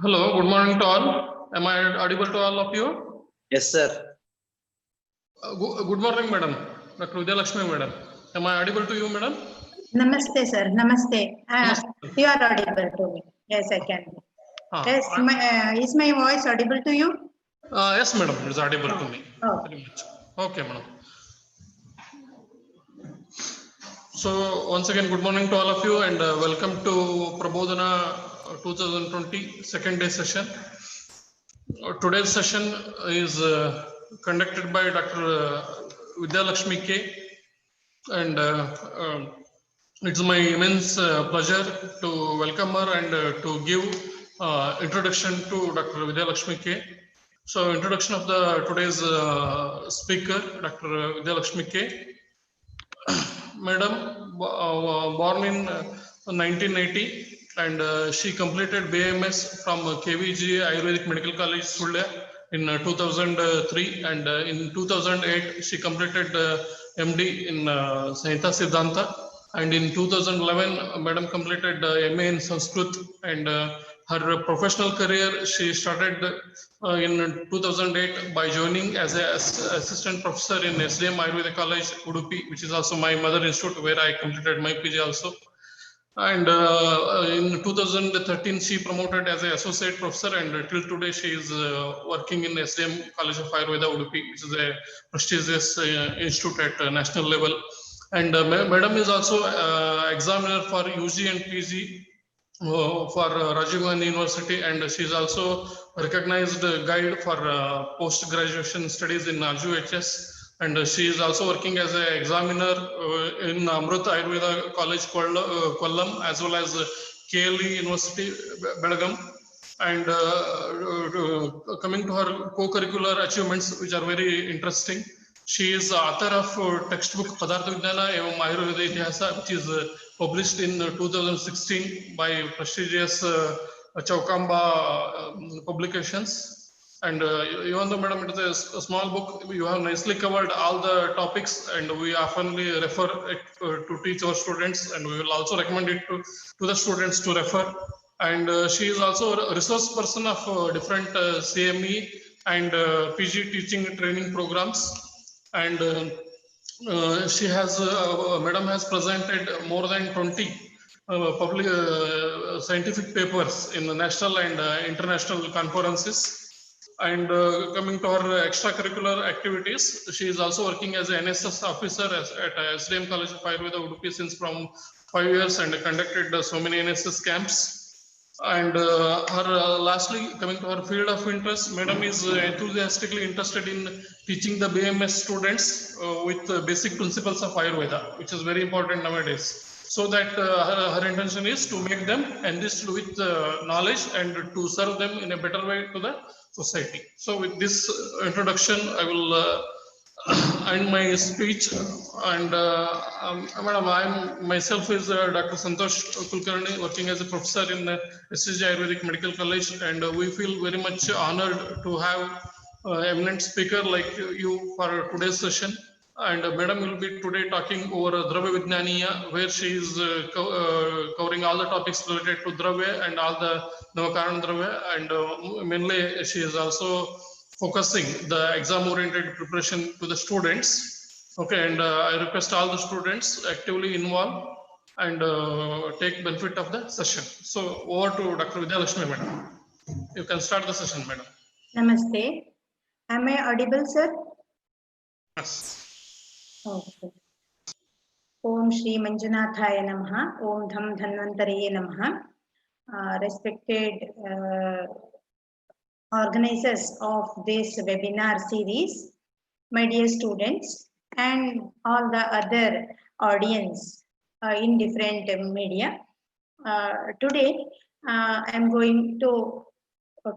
Hello, good morning to all. Am I audible to all of you? Yes, sir. Good morning, madam. Dr. Vidyalakshmi, madam. Am I audible to you, madam? Namaste, sir. Namaste. You are audible to me. Yes, I can. Yes, is my voice audible to you? Yes, madam. It is audible to me. Very much. Okay, madam. So, once again, good morning to all of you and welcome to Prabodhana 2020 second day session. Today's session is conducted by Dr. Vidyalakshmi K. And it's my immense pleasure to welcome her and to give introduction to Dr. Vidyalakshmi K. So, introduction of the today's speaker, Dr. Vidyalakshmi K. Madam born in 1980, and she completed BMS from KVG Ayurvedic Medical College, Sulle in 2003, and in 2008 she completed MD in Sahita Siddhanta, and in 2011 Madam completed MA in Sanskrit, and her professional career she started in 2008 by joining as an assistant professor in SJM Ayurveda College, Udupi, which is also my mother institute where I completed my PG also. And in 2013, she promoted as an associate professor, and till today she is working in SDM College of Ayurveda, Udupi, which is a prestigious institute at national level. And Madam is also examiner for UG and PG for Rajiv Gandhi University, and she is also recognized guide for post-graduation studies in RGHS. And she is also working as an examiner in Amrut Ayurveda College, Kollam, as well as KLE University, Belgaum. And coming to her co-curricular achievements, which are very interesting, she is author of textbook Padartha Vignyana evam Ayurveda Itihasa, which is published in 2016 by prestigious Chaukamba publications. And even though, Madam, it is a small book, you have nicely covered all the topics, and we often refer it to teach our students, and we will also recommend it to the students to refer. And she is also a resource person of different CME and PG teaching training programs. And she has, Madam has presented more than 20 public scientific papers in the national and international conferences. And coming to her extracurricular activities, she is also working as an NSS officer at SDM College of Ayurveda, Udupi, since from 5 years, and conducted so many NSS camps. And lastly, coming to her field of interest, Madam is enthusiastically interested in teaching the BMS students with basic principles of Ayurveda, which is very important nowadays. So that her intention is to make them enriched with knowledge and to serve them in a better way to the society. So with this introduction, I will end my speech. And Madam, I myself is Dr. Santosh Kulkarni, working as a professor in SJGAMC Ayurvedic Medical College, and we feel very much honored to have eminent speaker like you for today's session. And Madam will be today talking over Dravya Vignyaniya, where she is covering all the topics related to Dravya and all the Navakaran Dravya, and mainly she is also focusing the exam-oriented preparation to the students. Okay, and I request all the students actively involve and take benefit of the session. So over to Dr. Vidyalakshmi, Madam. You can start the session, Madam. Namaste. Am I audible, sir? Yes. Okay. Om Shri Manjunathaya Namaha. Om Dham Dhanvantariye Namaha. Respected organizers of this webinar series, my dear students, and all the other audience in different media. Today, I am going to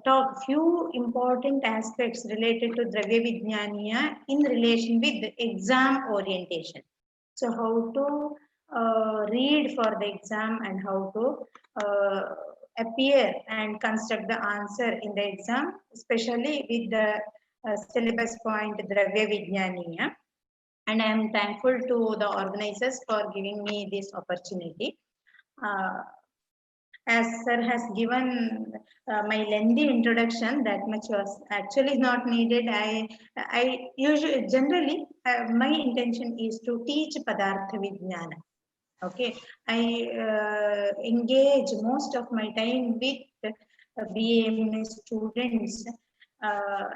talk few important aspects related to Dravya Vignyaniya in relation with the exam orientation. So how to read for the exam and how to appear and construct the answer in the exam, especially with the syllabus point Dravya Vignyaniya. And I am thankful to the organizers for giving me this opportunity. As sir has given my lengthy introduction, that much was actually not needed. I usually, generally, my intention is to teach Padartha Vijnana. Okay, I engage most of my time with BAMS students,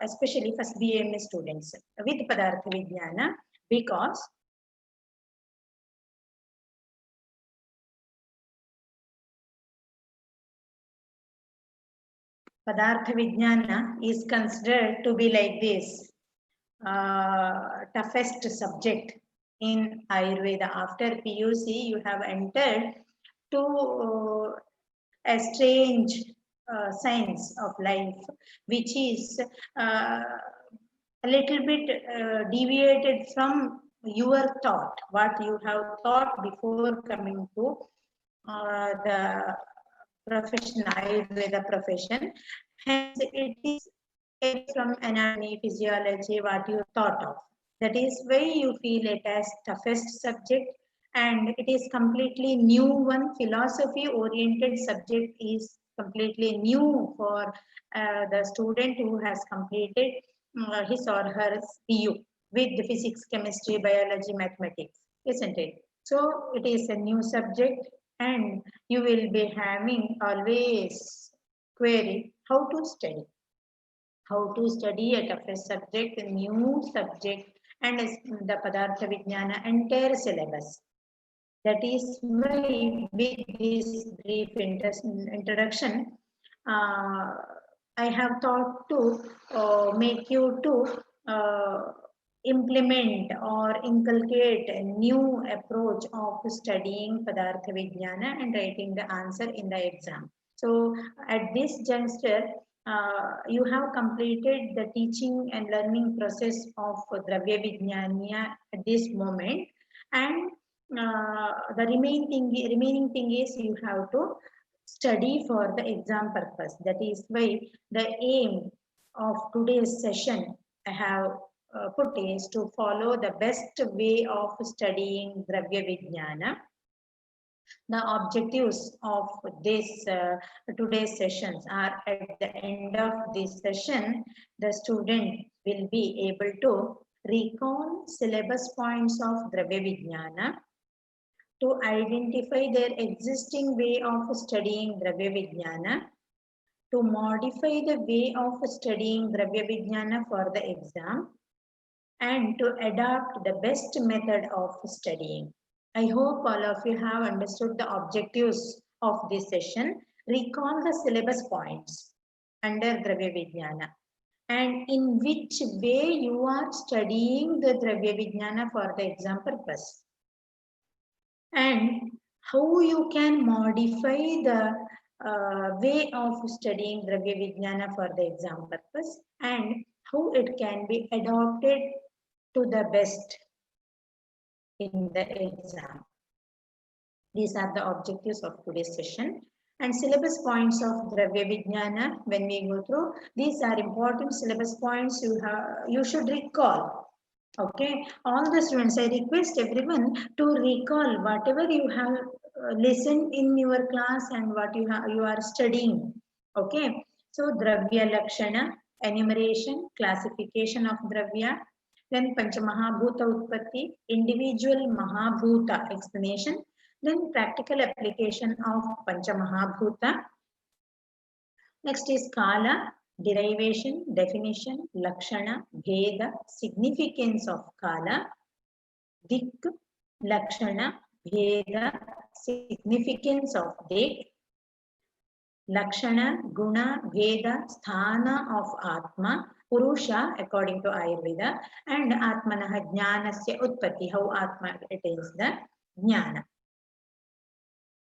especially first BAMS students with Padartha Vijnana, because Padartha Vijnana is considered to be like this toughest subject in Ayurveda. After PUC, you have entered to a strange science of life, which is a little bit deviated from your thought, what you have thought before coming to the profession, Ayurveda profession. Hence, it is from anatomy, physiology, what you thought of. That is why you feel it as toughest subject, and it is completely new one. Philosophy oriented subject is completely new for the student who has completed his or her PU with the physics, chemistry, biology, mathematics, isn't it? So it is a new subject, and you will be having always query how to study. How to study a toughest subject, a new subject, and the Padartha Vijnana entire syllabus. That is why with this brief introduction, uh, I have thought to make you to implement or inculcate a new approach of studying Padartha Vijnana and writing the answer in the exam. So at this juncture, you have completed the teaching and learning process of Dravya Vignyaniya at this moment, and the remaining thing is you have to study for the exam purpose. That is why the aim of today's session I have put is to follow the best way of studying Dravya Vijnana. The objectives of this today's sessions are at the end of this session, the student will be able to recall syllabus points of Dravya Vijnana, to identify their existing way of studying Dravya Vijnana, to modify the way of studying Dravya Vijnana for the exam, and to adopt the best method of studying. I hope all of you have understood the objectives of this session. Recall the syllabus points under Dravya Vijnana and in which way you are studying the Dravya Vijnana for the exam purpose, and how you can modify the way of studying Dravya Vijnana for the exam purpose, and how it can be adopted to the best in the exam. These are the objectives of today's session. And syllabus points of Dravya Vijnana, when we go through, these are important syllabus points you should recall. Okay, all the students, I request everyone to recall whatever you have listened in your class and what you are studying. Okay, so Dravya Lakshana, enumeration, classification of Dravya, then Panchamahabhuta Utpatti, individual Mahabhuta explanation, then practical application of Panchamahabhuta. Next is Kala, derivation, definition, Lakshana, Bheda, significance of Kala, Dik, Lakshana, Bheda, significance of Dik, Lakshana, Guna, Bheda, Sthana of Atma, Purusha according to Ayurveda, and Atmanaha Jnanasya Utpatti, how Atma attains the Jnana.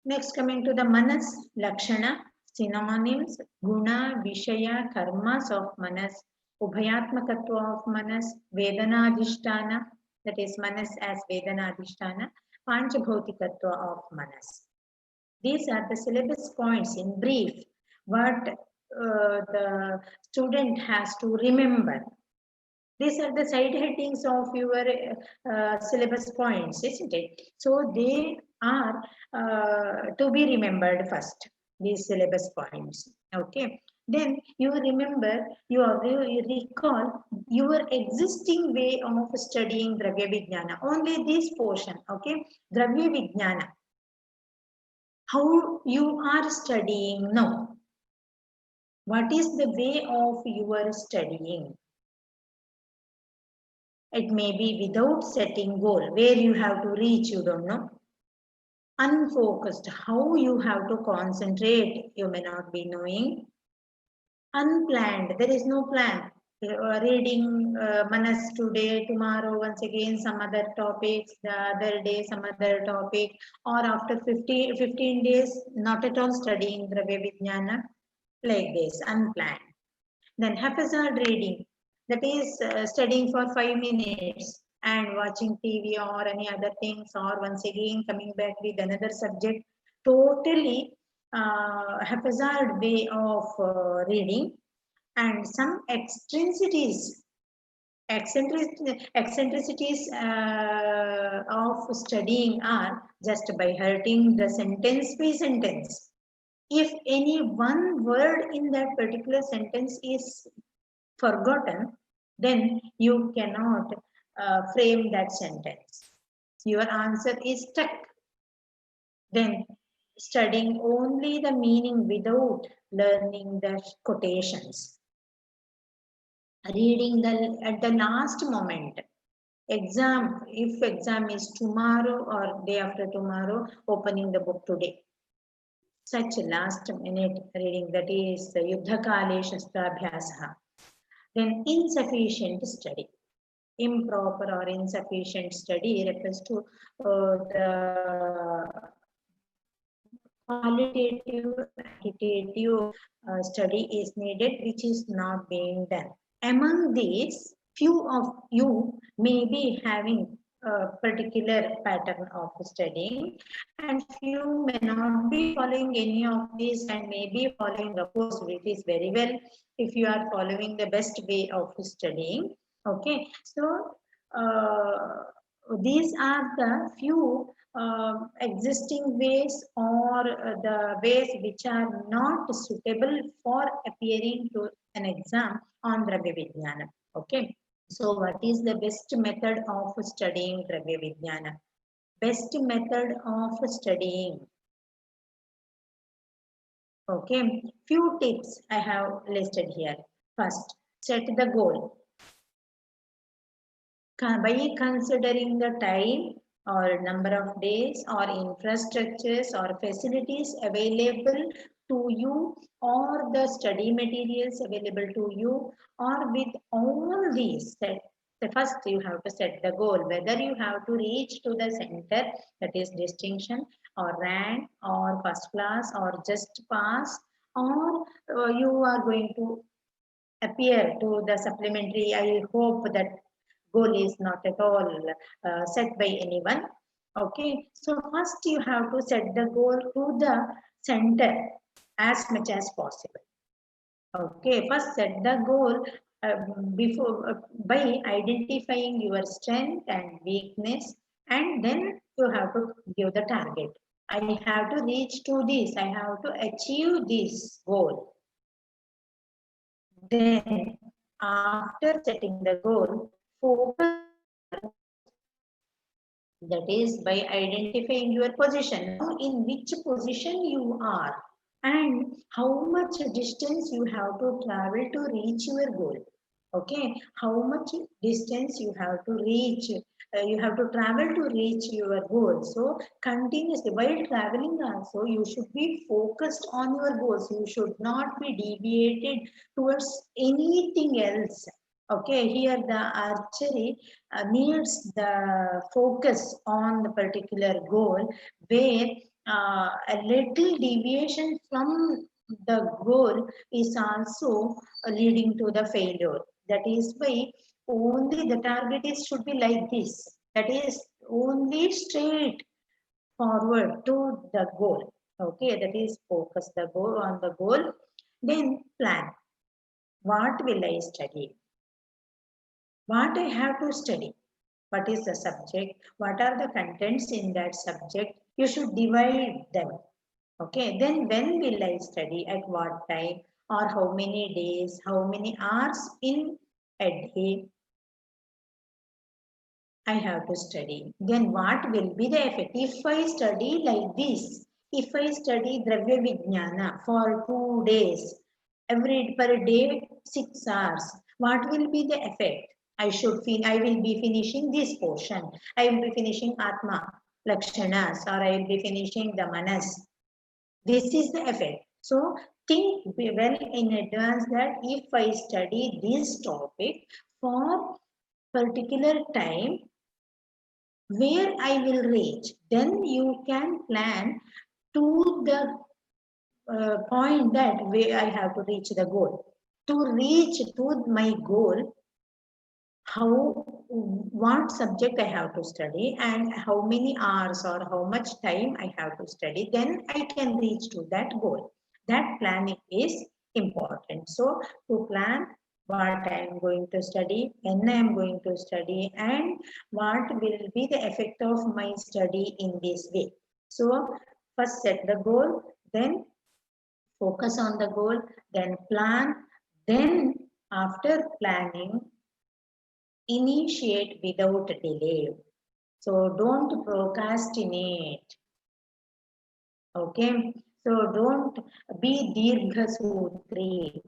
Next, coming to the Manas, Lakshana, synonyms, Guna, Vishaya, Karmas of Manas, Ubhayatmakatva of Manas, Vedanadhishtana, that is Manas as Vedanadhishtana, Panchabhautikatva of Manas. These are the syllabus points in brief, what the student has to remember. These are the side headings of your syllabus points, isn't it? So they are to be remembered first, these syllabus points. Okay. Then you remember, you recall your existing way of studying Dravya Vijnana. Only this portion, okay? Dravya Vijnana. How you are studying now. What is the way of your studying? It may be without setting goal, where you have to reach, you don't know. Unfocused, how you have to concentrate, you may not be knowing. Unplanned, there is no plan. Reading Manas today, tomorrow once again some other topics, the other day some other topic, or after 15 days not at all studying Dravya Vijnana, like this, unplanned. Then haphazard reading, that is studying for 5 minutes, and watching TV or any other things, or once again coming back with another subject, totally haphazard way of reading, and some eccentricities of studying are just by hurting the sentence by sentence. If any one word in that particular sentence is forgotten, then you cannot frame that sentence. Your answer is stuck. Then studying only the meaning without learning the quotations. Reading at the last moment. Exam, if exam is tomorrow or day after tomorrow, opening the book today. Such last minute reading, that is Yuddha Kale Shastrabhyasa. Then insufficient study. Improper or insufficient study refers to the qualitative, quantitative study is needed, which is not being done. Among these, few of you may be having a particular pattern of studying, and few may not be following any of these and may be following the course, which is very well if you are following the best way of studying. Okay, so these are the few existing ways or the ways which are not suitable for appearing to an exam on Dravya Vidyana. Okay. So what is the best method of studying Dravya Vidyana? Best method of studying. Okay. Few tips I have listed here. First, set the goal. By considering the time or number of days or infrastructures or facilities available to you, or the study materials available to you, or with all these, first you have to set the goal, whether you have to reach to the center, that is distinction or rank or first class or just pass, or you are going to appear to the supplementary. I hope that goal is not at all set by anyone. Okay, so first you have to set the goal to the center as much as possible. Okay, first set the goal by identifying your strength and weakness, and then you have to give the target. I have to reach to this, I have to achieve this goal. Then after setting the goal, focus, that is by identifying your position, in which position you are and how much distance you have to travel to reach your goal. Okay, how much distance you have to reach, you have to travel to reach your goal. So continuously while traveling also, you should be focused on your goals. You should not be deviated towards anything else. Okay, here the archery needs the focus on the particular goal, where a little deviation from the goal is also leading to the failure. That is why only the target should be like this. That is only straight forward to the goal. Okay, that is focus the goal on the goal. Then plan. What will I study? What I have to study? What is the subject? What are the contents in that subject? You should divide them. Okay, then when will I study? At what time? Or how many days? How many hours in a day I have to study? Then what will be the effect? If I study like this, if I study Dravya Vignyana for 2 days, every per day 6 hours, what will be the effect? I will be finishing this portion. I will be finishing Atma Lakshanas, or I will be finishing the Manas. This is the effect. So think well in advance that if I study this topic for particular time, where I will reach, then you can plan to the point that where I have to reach the goal. To reach to my goal, how what subject I have to study and how many hours or how much time I have to study, then I can reach to that goal. That planning is important. So to plan what I am going to study, when I am going to study, and what will be the effect of my study in this way. So first set the goal, then focus on the goal, then plan, then after planning, initiate without delay. So don't procrastinate. Okay. So don't be dirgha sutri.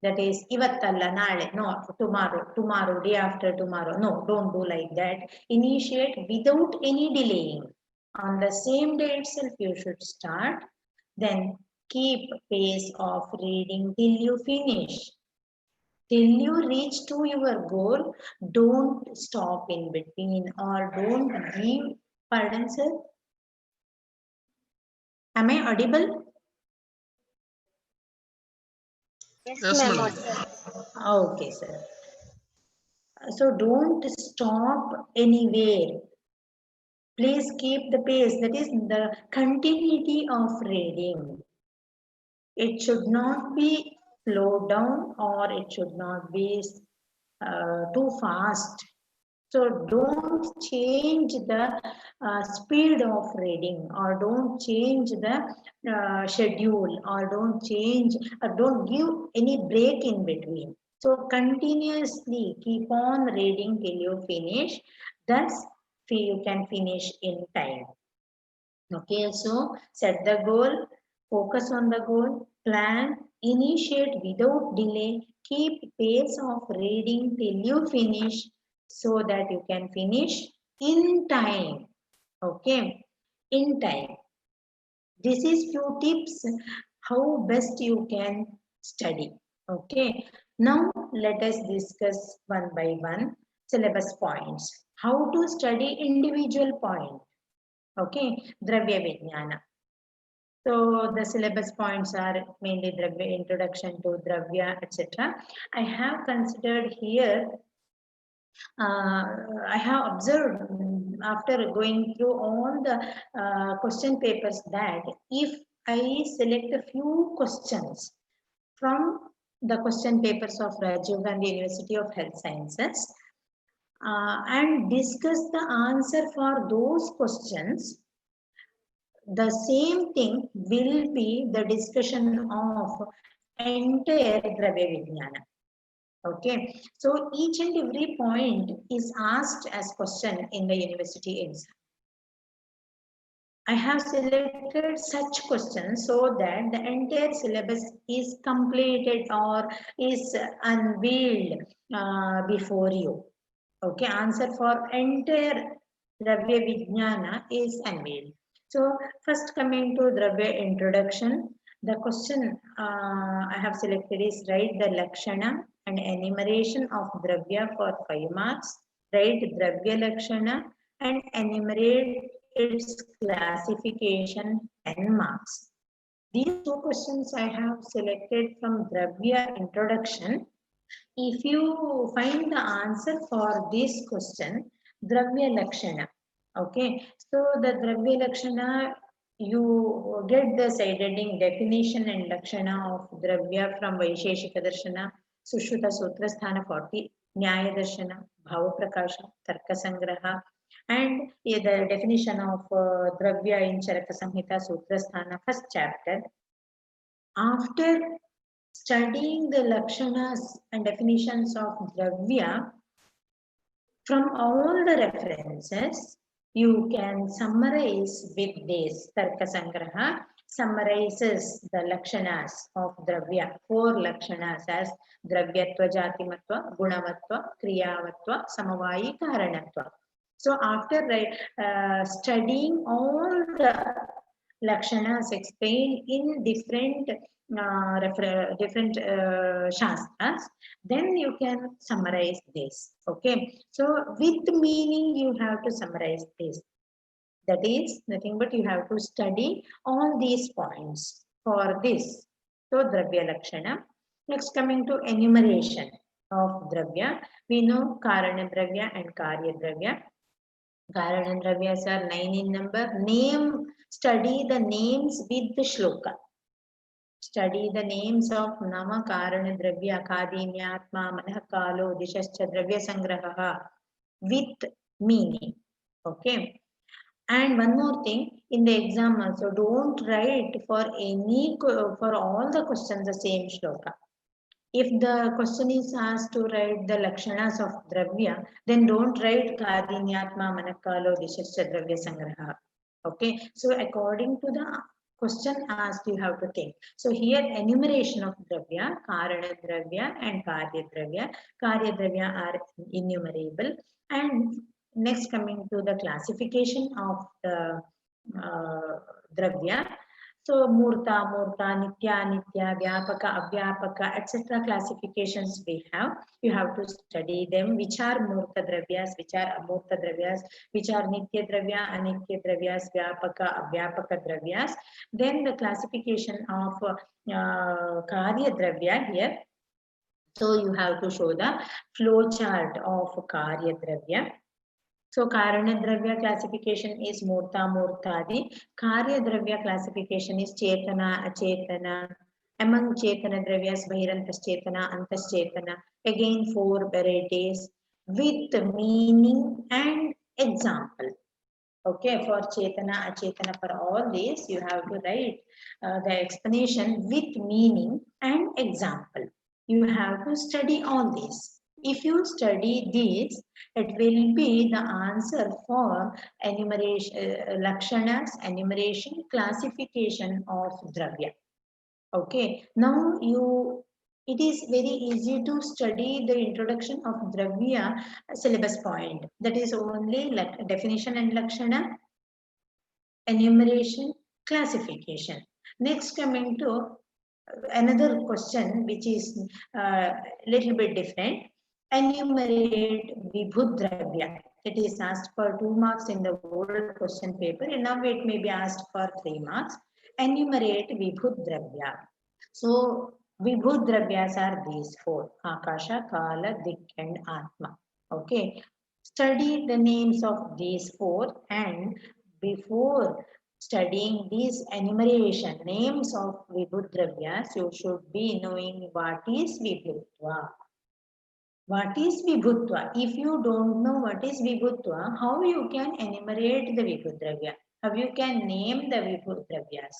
That is, ivattalla nale, no, tomorrow, day after tomorrow. No, don't do like that. Initiate without any delaying. On the same day itself, you should start. Then keep pace of reading till you finish. Till you reach to your goal, don't stop in between or don't give, pardon sir? Am I audible? Yes, madam. Okay, sir. So don't stop anywhere. Please keep the pace, that is the continuity of reading. It should not be slowed down or it should not be too fast. So don't change the speed of reading or don't change the schedule or don't change or don't give any break in between. So continuously keep on reading till you finish. Thus you can finish in time. Okay, so set the goal, focus on the goal, plan, initiate without delay, keep pace of reading till you finish so that you can finish in time. Okay, in time. This is few tips how best you can study. Okay, now let us discuss one by one syllabus points. How to study individual point. Okay, Dravya Vignyana. So the syllabus points are mainly Dravya, introduction to Dravya, etc. I have considered here, I have observed after going through all the question papers that if I select a few questions from the question papers of Rajiv Gandhi University of Health Sciences and discuss the answer for those questions, the same thing will be the discussion of entire Dravya Vignyana. Okay, so each and every point is asked as question in the university exam. I have selected such questions so that the entire syllabus is completed or is unveiled before you. Okay, answer for entire Dravya Vignyana is unveiled. So first coming to Dravya introduction, the question I have selected is write the Lakshana and enumeration of Dravya for 5 marks. Write Dravya Lakshana and enumerate its classification 10 marks. These two questions I have selected from Dravya introduction. If you find the answer for this question, Dravya Lakshana. Okay, so the Dravya Lakshana, you get the side heading definition and Lakshana of Dravya from Vaisheshika Darshana, Sushruta Sutra Sthana 40, Nyaya Darshana, Bhava Prakasha, Tarka Sangraha, and the definition of Dravya in Charaka Samhita Sutra Sthana, first chapter. After studying the Lakshanas and definitions of Dravya, from all the references, you can summarize with this. Tarka Sangraha summarizes the Lakshanas of Dravya, 4 Lakshanas as Dravyatva, Jatimatva, Gunamatva, Kriyavatva, Samavayi, Karanatva. So after studying all the Lakshanas explained in different shastras, then you can summarize this. Okay, so with meaning you have to summarize this. That is nothing but you have to study all these points for this. So Dravya Lakshana. Next coming to enumeration. of Dravya. We know Karana Dravya and Karya Dravya. Karana Dravyas are 9 in number. Study the names with the shloka. Study the names of Nama Karana Dravya, Kadimyatma, Manakalo, Dishascha Dravya Sangraha with meaning. Okay. And one more thing, in the exam also, don't write for all the questions the same shloka. If the question is asked to write the lakshanas of Dravya, then don't write Kadinyatma Manakalo Dishascha Dravya Sangraha. Okay, so according to the question asked, you have to think. So here enumeration of Dravya, Karana Dravya and Karya Dravya. Karya Dravya are innumerable. And next, coming to the classification of the Dravya. So Murta, Nitya, Vyapaka, Avyapaka, etc. classifications we have. You have to study them, which are Murta Dravyas, which are Amurta Dravyas, which are Nitya Dravya, Anitya Dravyas, Vyapaka, Avyapaka Dravyas. Then the classification of Karya Dravya here. So you have to show the flow chart of Karya Dravya. So Karana Dravya classification is Murta Murtadi. Karya Dravya classification is Chetana Achetana. Among Chetana Dravyas, Bhirantas Chetana, Antas Chetana. Again 4 varieties with meaning and example. Okay, for Chetana Achetana, for all these you have to write the explanation with meaning and example. You have to study all these. If you study these, it will be the answer for enumeration, lakshanas, enumeration, classification of Dravya. Okay, now it is very easy to study the introduction of Dravya syllabus point. That is only definition and lakshana, enumeration, classification. Next, coming to another question which is little bit different. Enumerate Vibhu Dravya. It is asked for 2 marks in the old question paper, and now it may be asked for 3 marks. Enumerate Vibhu Dravya. So Vibhu Dravyas are these 4: Akasha, Kala, Dik and Atma. Okay. Study the names of these 4, and before studying these enumeration names of Vibhu Dravyas, you should be knowing what is Vibhutva. What is Vibhutva? If you don't know what is Vibhutva, how you can enumerate the Vibhu Dravya? How you can name the Vibhu Dravyas?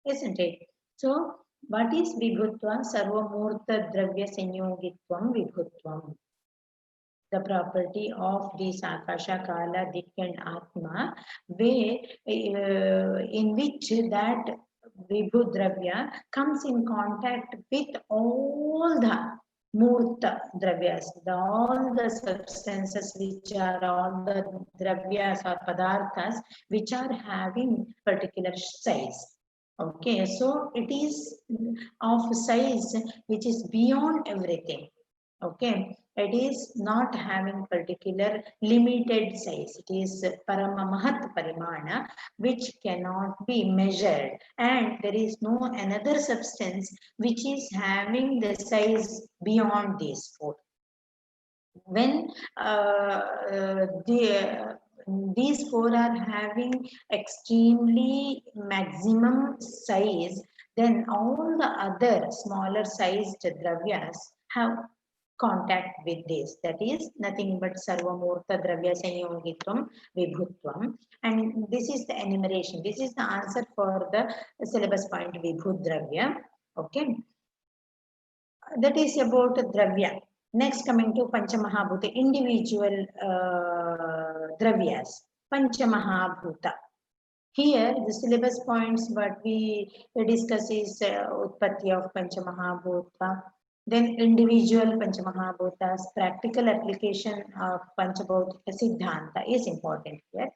Isn't it? So, what is Vibhutva? Sarvamurta Dravya Sanyogitvam Vibhutvam. The property of this Akasha, Kala, Dik and Atma, in which that Vibhu Dravya comes in contact with all the Murta Dravyas, all the substances which are all the Dravyas or Padarthas which are having particular size. Okay, so it is of size which is beyond everything. Okay, it is not having particular limited size. It is Parama Parimana, which cannot be measured, and there is no another substance which is having the size beyond these 4. When these 4 are having extremely maximum size, then all the other smaller sized dravyas have contact with this. That is nothing but Sarvamurta Dravya Sanyogitvam Vibhutvam. And this is the enumeration. This is the answer for the syllabus point Vibhu Dravya. Okay. That is about Dravya. Next, coming to Panchamahabhuta, individual Dravyas. Panchamahabhuta. Here, the syllabus points what we discuss is Utpatti of Panchamahabhuta. Then individual Panchamahabhutas, practical application of Panchabhautika Siddhanta is important here.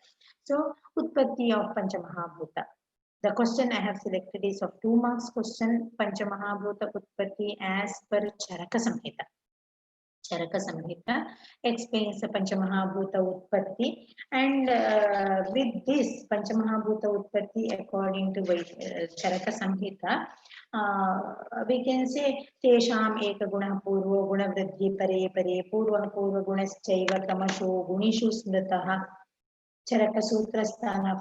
So, Utpatti of Panchamahabhuta. The question I have selected is of 2 marks question, Panchamahabhuta Utpatti as per Charaka Samhita. Charaka Samhita explains the Panchamahabhuta Utpatti, and with this Panchamahabhuta Utpatti according to Charaka Samhita, we can say tesham ekaguna purvo guna vriddhi pare pare purva gunaschaiva kamasho gunishu smritaha Charaka Sutra Sthana,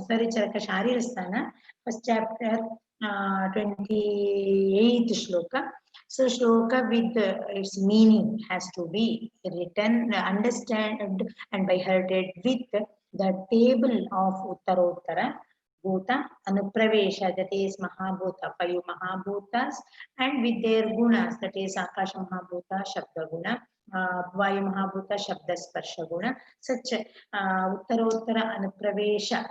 Charaka Sharira Sthana, first chapter, 28th shloka. So shloka with its meaning has to be written, understood and by heard with the table of Uttarottara Bhuta Anupravesha, that is Mahabhuta, 5 Mahabhutas, and with their gunas, that is Akasha Mahabhuta, Shabda Guna, Vayu Mahabhuta, Shabda Sparsha Guna. Such Uttarottara Anupravesha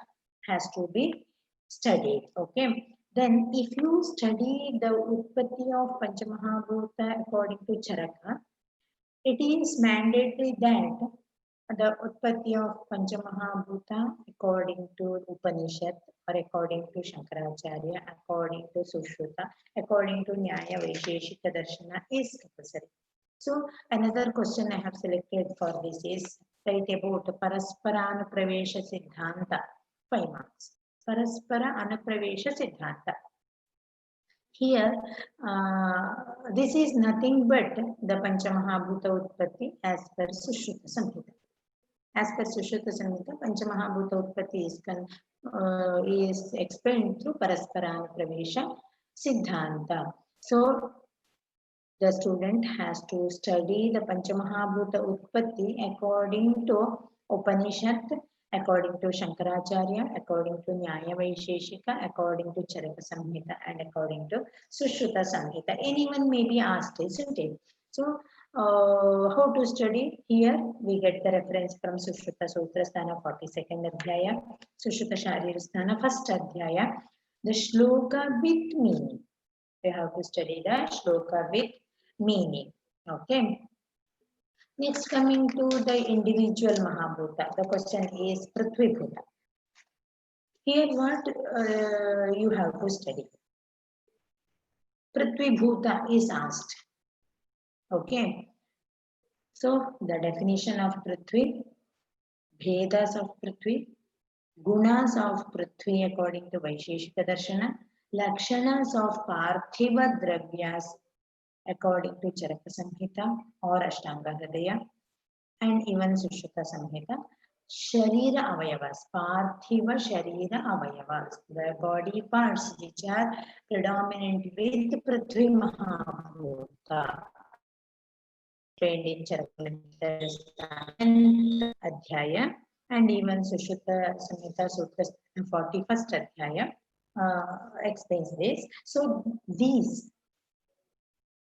has to be studied. Okay. Then if you study the Utpatti of Panchamahabhuta according to Charaka, it is mandatory that the Utpatti of Panchamahabhuta according to Upanishad or according to Shankaracharya, according to Sushruta, according to Nyaya Vaisheshika Darshana is compulsory. So another question I have selected for this is write about Paraspara Anupravesha Siddhanta, 5 marks. Paraspara Anupravesha Siddhanta. Here, this is nothing but the Panchamahabhuta Utpatti as per Sushruta Samhita. As per Sushruta Samhita, Panchamahabhuta Utpatti is explained through Paraspara Anupravesha Siddhanta. So, the student has to study the Panchamahabhuta Utpatti according to Upanishad, according to Shankaracharya, according to Nyaya Vaisheshika, according to Charaka Samhita, and according to Sushruta Samhita. Anyone may be asked, isn't it? So, how to study? Here we get the reference from Sushruta Sutra Sthana 42nd Adhyaya, Sushruta Sharira Sthana 1st Adhyaya, the shloka with meaning. We have to study the shloka with meaning. Okay. Next, coming to the individual Mahabhuta, the question is Prithvi Bhuta. Here, what you have to study? Prithvi Bhuta is asked. Okay. So, the definition of Prithvi, Bhedas of Prithvi, Gunas of Prithvi according to Vaisheshika Darshana, Lakshanas of Parthiva Dravyas according to Charaka Samhita or Ashtanga Hridaya, and even Sushruta Samhita, Sharira Avayavas, Parthiva Sharira Avayavas, the body parts which are predominant with Prithvi Mahabhuta, trained in Charaka Adhyaya, and even Sushruta Samhita Sutra 41st Adhyaya explains this. So these,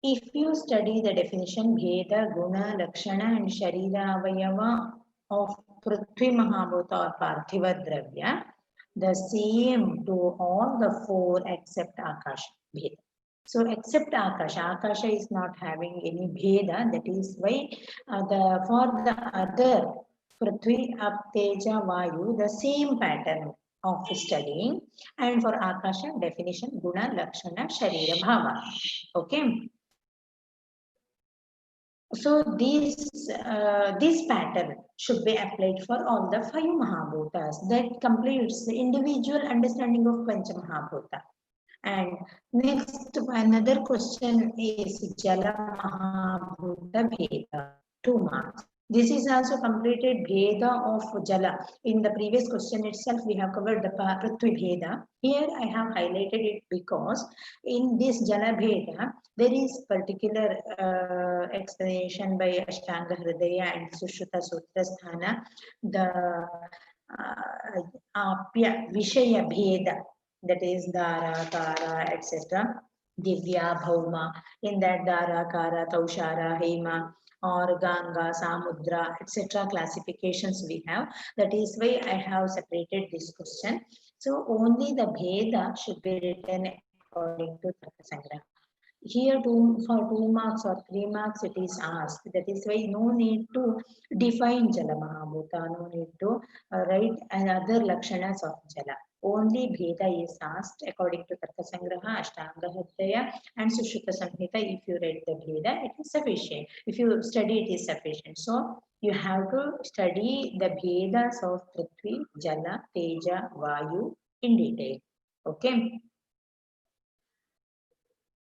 if you study the definition Bheda, Guna, Lakshana and Sharira Avayava of Prithvi Mahabhuta or Parthiva Dravya, the same to all the 4 except Akasha Bheda. So except Akasha, Akasha is not having any Bheda, that is why for the other Prithvi, Ap, Teja, Vayu, the same pattern of studying, and for Akasha definition Guna, Lakshana, Sharira Bhava. Okay. So this pattern should be applied for all the 5 Mahabhutas. That completes the individual understanding of Pancha Mahabhuta. And next, another question is Jala Mahabhuta Bheda, 2 marks. This is also completed Bheda of Jala. In the previous question itself, we have covered the Prithvi Bheda. Here I have highlighted it because in this Jala Bheda, there is particular explanation by Ashtanga Hridaya and Sushruta Sutra Sthana, the Apya Vishaya Bheda, that is Dara, Kara, etc. Divya, Bhauma, in that Dara, Kara, Taushara, Hema, or Ganga, Samudra, etc. classifications we have. That is why I have separated this question. So only the Bheda should be written according to Tarkasangraha. Here for 2 marks or 3 marks it is asked. That is why no need to define Jala Mahabhuta, no need to write another Lakshanas of Jala. Only Bheda is asked according to Tarkasangraha, Ashtanga Hridaya and Sushruta Samhita. If you read the Bheda, it is sufficient. If you study, it is sufficient. So you have to study the Bhedas of Prithvi, Jala, Teja, Vayu in detail. Okay.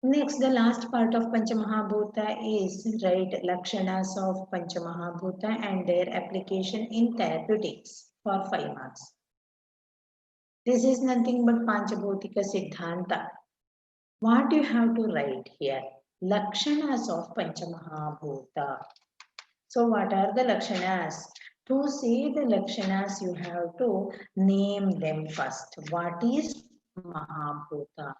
Next, the last part of Panchamahabhuta is write Lakshanas of Panchamahabhuta and their application in therapeutics for 5 marks. This is nothing but Panchabhutika Siddhanta. What you have to write here? Lakshanas of Panchamahabhuta. So what are the Lakshanas? To see the Lakshanas, you have to name them first. What is Mahabhuta?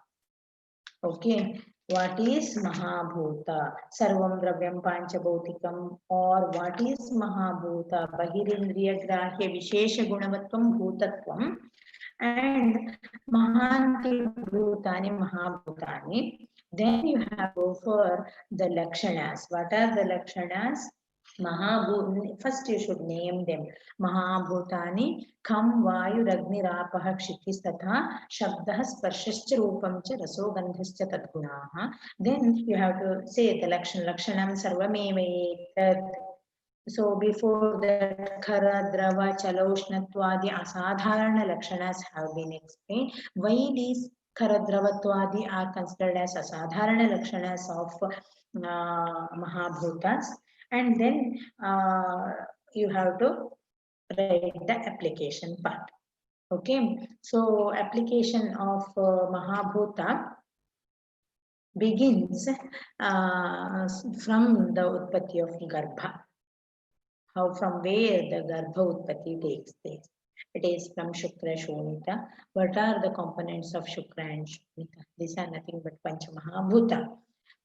Okay, what is Mahabhuta? Sarvam Dravyam Panchabhautikam, or what is Mahabhuta? Bahirindriya Grahya Vishesha Gunavatvam Bhutatvam and Mahanti Bhutani Mahabhutani. Then you have to go for the Lakshanas. What are the Lakshanas? Mahabhutani, first you should name them. Mahabhutani, Kham Vayu Ragni Rapaha Kshittis Tatha Shabdah Sparshascha Rupam Cha Raso Gandhascha Tadgunaha. Then you have to say the Lakshanam Sarvameva Etat. So before that, Khara, Drava, Chaloshnatwadi, Asadharana Lakshanas have been explained. Why these Khara, Dravatwadi are considered as Asadharana Lakshanas of Mahabhutas. And then you have to write the application part. Okay, so application of Mahabhuta begins from the Utpatti of Garbha. How from where the Garbha Utpatti takes place. It is from Shukra Shonita. What are the components of Shukra and Shonita? These are nothing but Panchamahabhuta.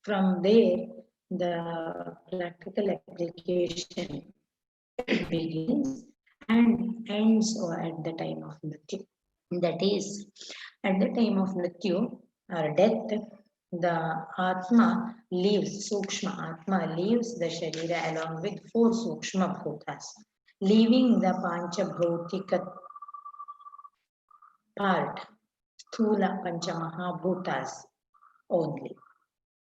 From there, the practical application begins and ends at the time of Mrityu. That is, at the time of Mrityu or death, the Atma leaves, Sukshma Atma leaves the Sharira along with 4 Sukshma Bhutas, leaving the Panchabhautika part, Sthula Panchamahabhutas only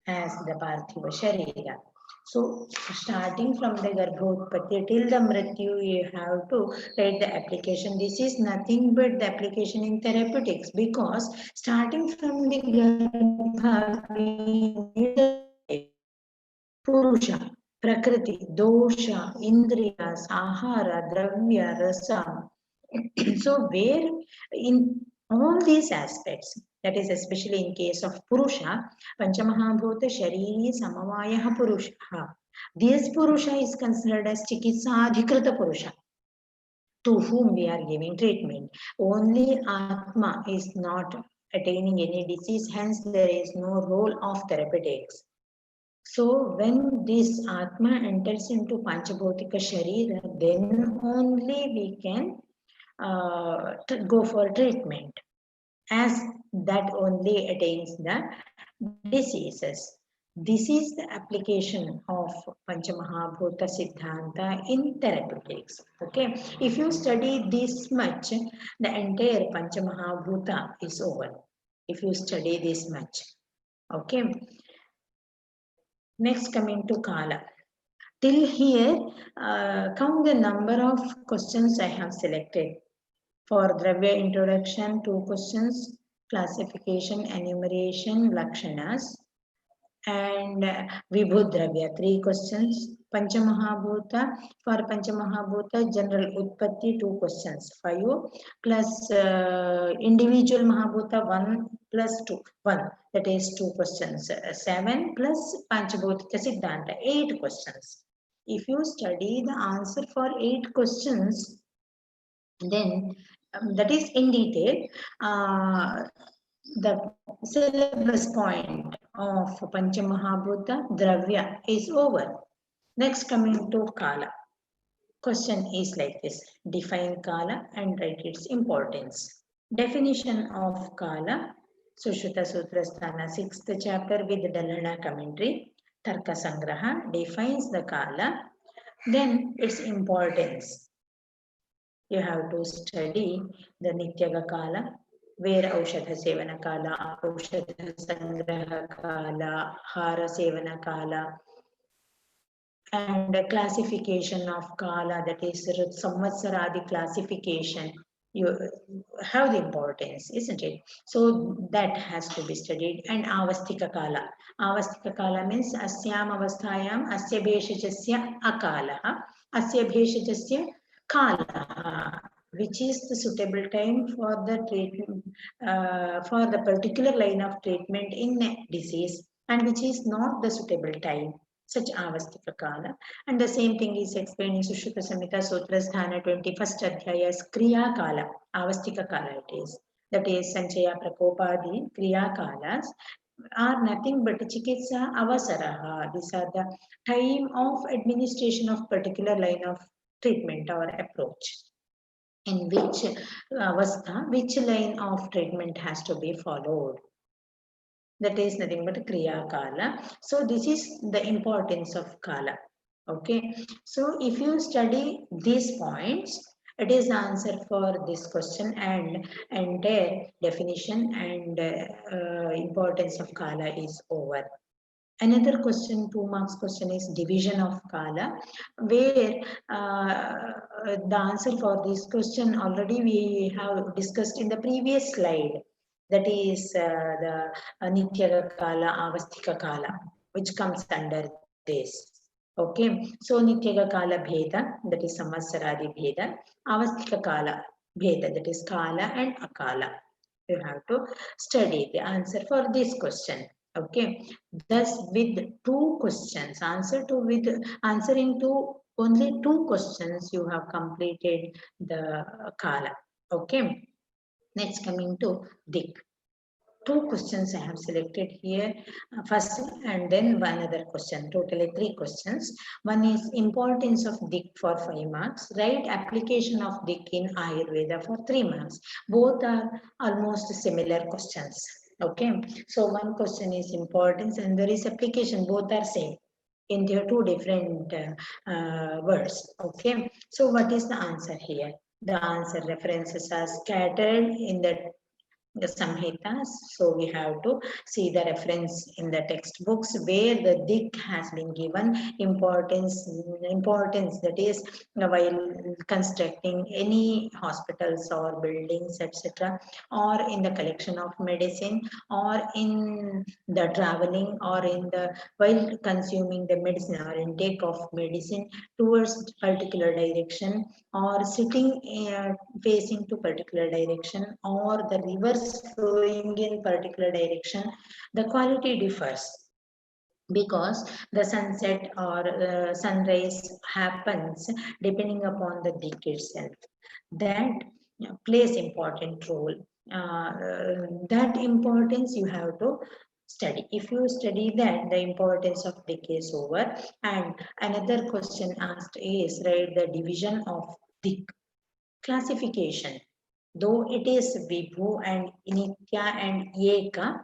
as the Parthiva Sharira. So, starting from the Garbhotpatti till the Mrityu, you have to write the application. This is nothing but the application in therapeutics, because starting from the Garbha, Purusha, Prakriti, Dosha, Indriyas, Ahara, Dravya, Rasa. So, where in all these aspects, that is especially in case of Purusha, Panchamahabhuta Shariri Samavaya Purusha. This Purusha is considered as Chikitsadhikrita Purusha, to whom we are giving treatment. Only Atma is not attaining any disease, hence there is no role of therapeutics. So when this Atma enters into Panchabhautika Sharira, then only we can go for treatment, as that only attains the diseases. This is the application of Panchamahabhuta Siddhanta in therapeutics. Okay, if you study this much, the entire Panchamahabhuta is over. If you study this much, okay. Next, coming to Kala. Till here, count the number of questions I have selected. For Dravya introduction, 2 questions, classification, enumeration, Lakshanas, and Vibhu Dravya, 3 questions, Panchamahabhuta, for Panchamahabhuta, general Utpatti, 2 questions, 5, plus individual Mahabhuta, 1 plus 2, 1, that is 2 questions, 7 plus Panchabhutika Siddhanta, 8 questions. If you study the answer for 8 questions, then that is in detail, the syllabus point of Panchamahabhuta Dravya is over. Next, coming to Kala. Question is like this. Define Kala and write its importance. Definition of Kala. Sushruta Sutrasthana, 6th chapter with Dalana commentary. Tarka Sangraha defines the Kala. Then its importance. You have to study the Nityaga Kala, where Aushadha Sevana Kala, Aushadha Sangraha Kala, Hara Sevana Kala, and classification of Kala, that is Samvatsaradi classification. you have the importance, isn't it? So that has to be studied. And avastika kala. Avastika kala means asyam avasthayam asya bheshajasya akalaha asya bheshajasya kalaha, which is the suitable time for the treatment for the particular line of treatment in a disease, and which is not the suitable time, such avastika kala. And the same thing is explained in Sushruta Samhita Sutra Sthana 21st Adhyaya, Kriya Kala, Avastika Kala it is. That is Sanchaya Prakopadi, Kriya Kalas are nothing but Chikitsa Avasaraha. These are the time of administration of particular line of treatment or approach. In which avastha, which line of treatment has to be followed. That is nothing but Kriya Kala. So this is the importance of Kala. Okay. So if you study these points, it is the answer for this question, and entire definition and importance of Kala is over. Another question, 2 marks question, is division of Kala, where the answer for this question already we have discussed in the previous slide. That is the Nitya Kala, Avastika Kala, which comes under this. Okay, so Nitya Kala Bheda, that is Samvatsaradi Bheda, Avastika Kala Bheda, that is Kala and Akala. You have to study the answer for this question. Okay, thus with 2 questions, answering to only 2 questions, you have completed the Kala. Okay, next coming to Dik. 2 questions I have selected here, first and then one other question, totally 3 questions. One is importance of Dik for 5 marks, right? Application of Dik in Ayurveda for 3 marks. Both are almost similar questions. Okay, so one question is importance and there is application, both are same in their 2 different words. Okay, so what is the answer here? The answer references are scattered in the Samhitas. So we have to see the reference in the textbooks where the Dik has been given importance, that is while constructing any hospitals or buildings, etc., or in the collection of medicine, or in the traveling, or in the while consuming the medicine or intake of medicine towards particular direction, or sitting facing to particular direction, or the rivers flowing in particular direction, the quality differs because the sunset or sunrise happens depending upon the Dik itself. That plays important role. That importance you have to study. If you study that, the importance of Dik is over. And another question asked is, right, the division of Dik. Classification. Though it is Vibhu and Nitya and Eka,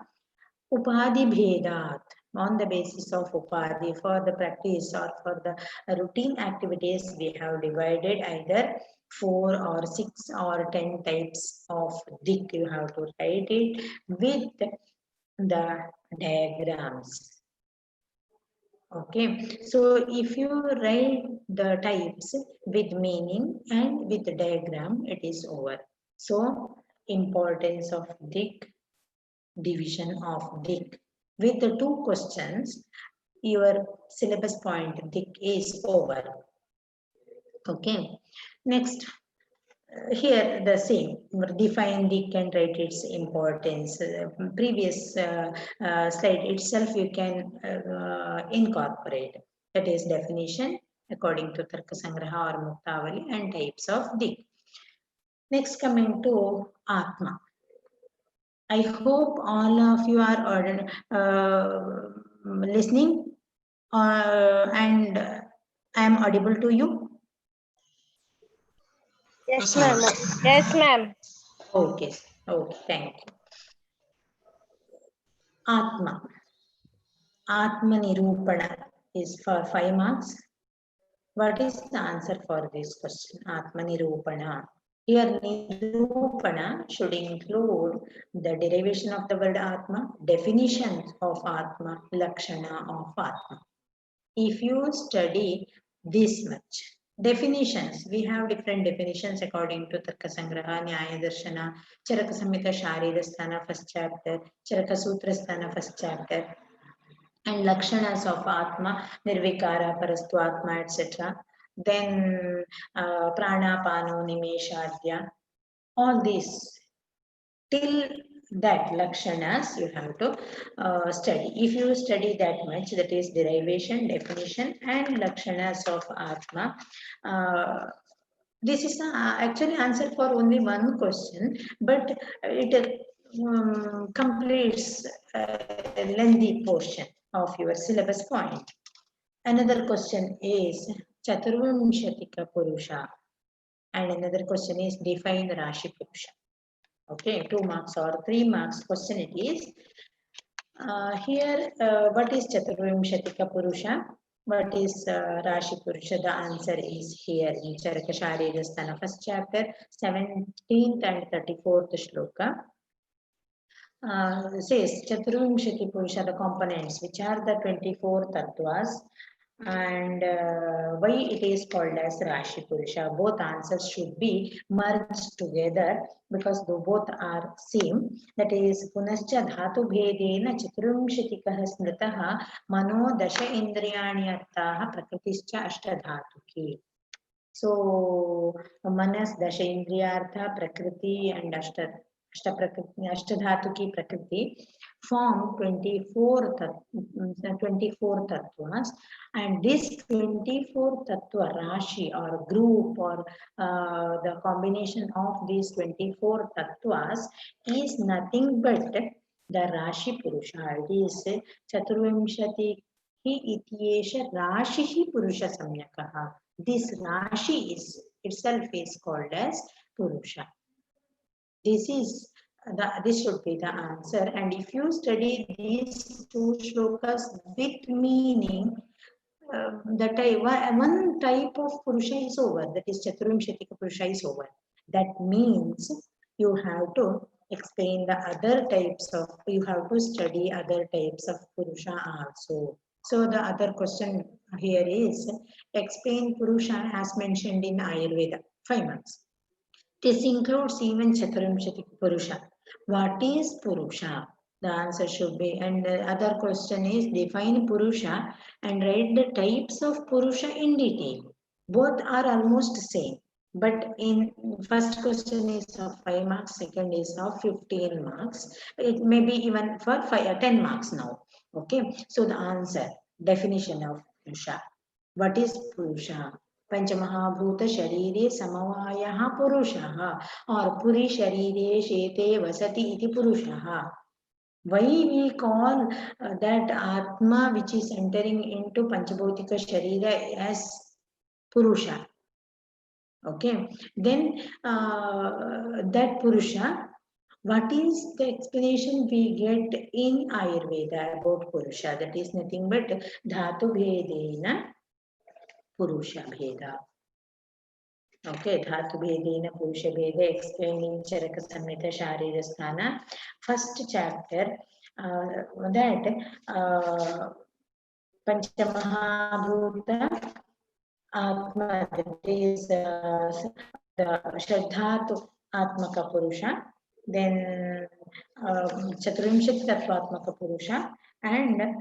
Upadhi Bhedat, on the basis of Upadhi for the practice or for the routine activities, we have divided either 4 or 6 or 10 types of Dik. You have to write it with the diagrams. Okay, so if you write the types with meaning and with the diagram, it is over. So, importance of Dik, division of Dik. With the 2 questions, your syllabus point Dik is over. Okay, next. Here the same, define Dik and write its importance. Previous slide itself you can incorporate. That is definition according to Tarka Sangraha or Muktavali and types of Dik. Next coming to Atma. I hope all of you are listening and I am audible to you. Yes, ma'am. Yes, ma'am. Okay, okay, thank you. Atma. Atma Nirupana is for 5 marks. What is the answer for this question? Atma Nirupana. Here Nirupana should include the derivation of the word Atma, definitions of Atma, Lakshana of Atma. If you study this much, Definitions. We have different definitions according to Tarka Sangraha, Nyaya Darshana, Charaka Samhita Sharirasthana, first chapter, Charaka Sutrasthana, first chapter, and Lakshanas of Atma, Nirvikara, Parastu Atma, etc. Then Pranapano, Nimeshadya, all these. Till that Lakshanas you have to study. If you study that much, that is derivation, definition, and Lakshanas of Atma. This is actually answer for only one question, but it completes a lengthy portion of your syllabus point. Another question is Chaturvamshatika Purusha, and another question is define Rashi Purusha. Okay, 2 marks or 3 marks question it is. Here, what is Chaturvamshatika Purusha? What is Rashi Purusha? The answer is here in Charaka Sharirasthana, first chapter, 17th and 34th shloka. Says Chaturvamshati Purusha, the components, which are the 24 tattvas, and why it is called as Rashi Purusha. Both answers should be merged together because both are same. That is Punascha Dhatu Bhedena Chaturvamshatikah Smritaha Mano Dasha Indriyani Artaha Prakritischa Ashtadhatuki. So Manas, Dasha Indriyartha, Prakriti, and Ashtadhatuki Prakriti form 24 tattvas, and this 24 tattva Rashi or group or the combination of these 24 tattvas is nothing but the Rashi Purusha. It is Chaturvamshati Ityesha Rashi Purusha Samyakaha. This Rashi is itself is called as Purusha. This should be the answer. And if you study these 2 shlokas with meaning, one type of Purusha is over. That is Chaturvamshatika Purusha is over. That means you have to explain the other types of. You have to study other types of Purusha also. So the other question here is explain Purusha as mentioned in Ayurveda, 5 marks. This includes even Chaturvamshatika Purusha. What is Purusha? The answer should be, and the other question is define Purusha and write the types of Purusha in detail. Both are almost same, but in first question is of 5 marks, second is of 15 marks. It may be even for 10 marks now. Okay, so the answer, definition of Purusha. What is Purusha? Panchamahabhuta Sharire Samavayaha Purushaha, or Puri Sharire Shete Vasati iti Purushaha. Why we call that Atma which is entering into Panchabhautika Sharira as Purusha? Okay, then that Purusha, what is the explanation we get in Ayurveda about Purusha? That is nothing but Dhatu Bhedena Purusha Bheda. Okay, Dhatu Bhedena Purusha Bheda explained in Charaka Samhita Sharirasthana, first chapter, that Panchamahabhuta Atma, that is the Shraddhatu Atmaka Purusha, then Chaturvamshati Tattvatmaka Purusha, and the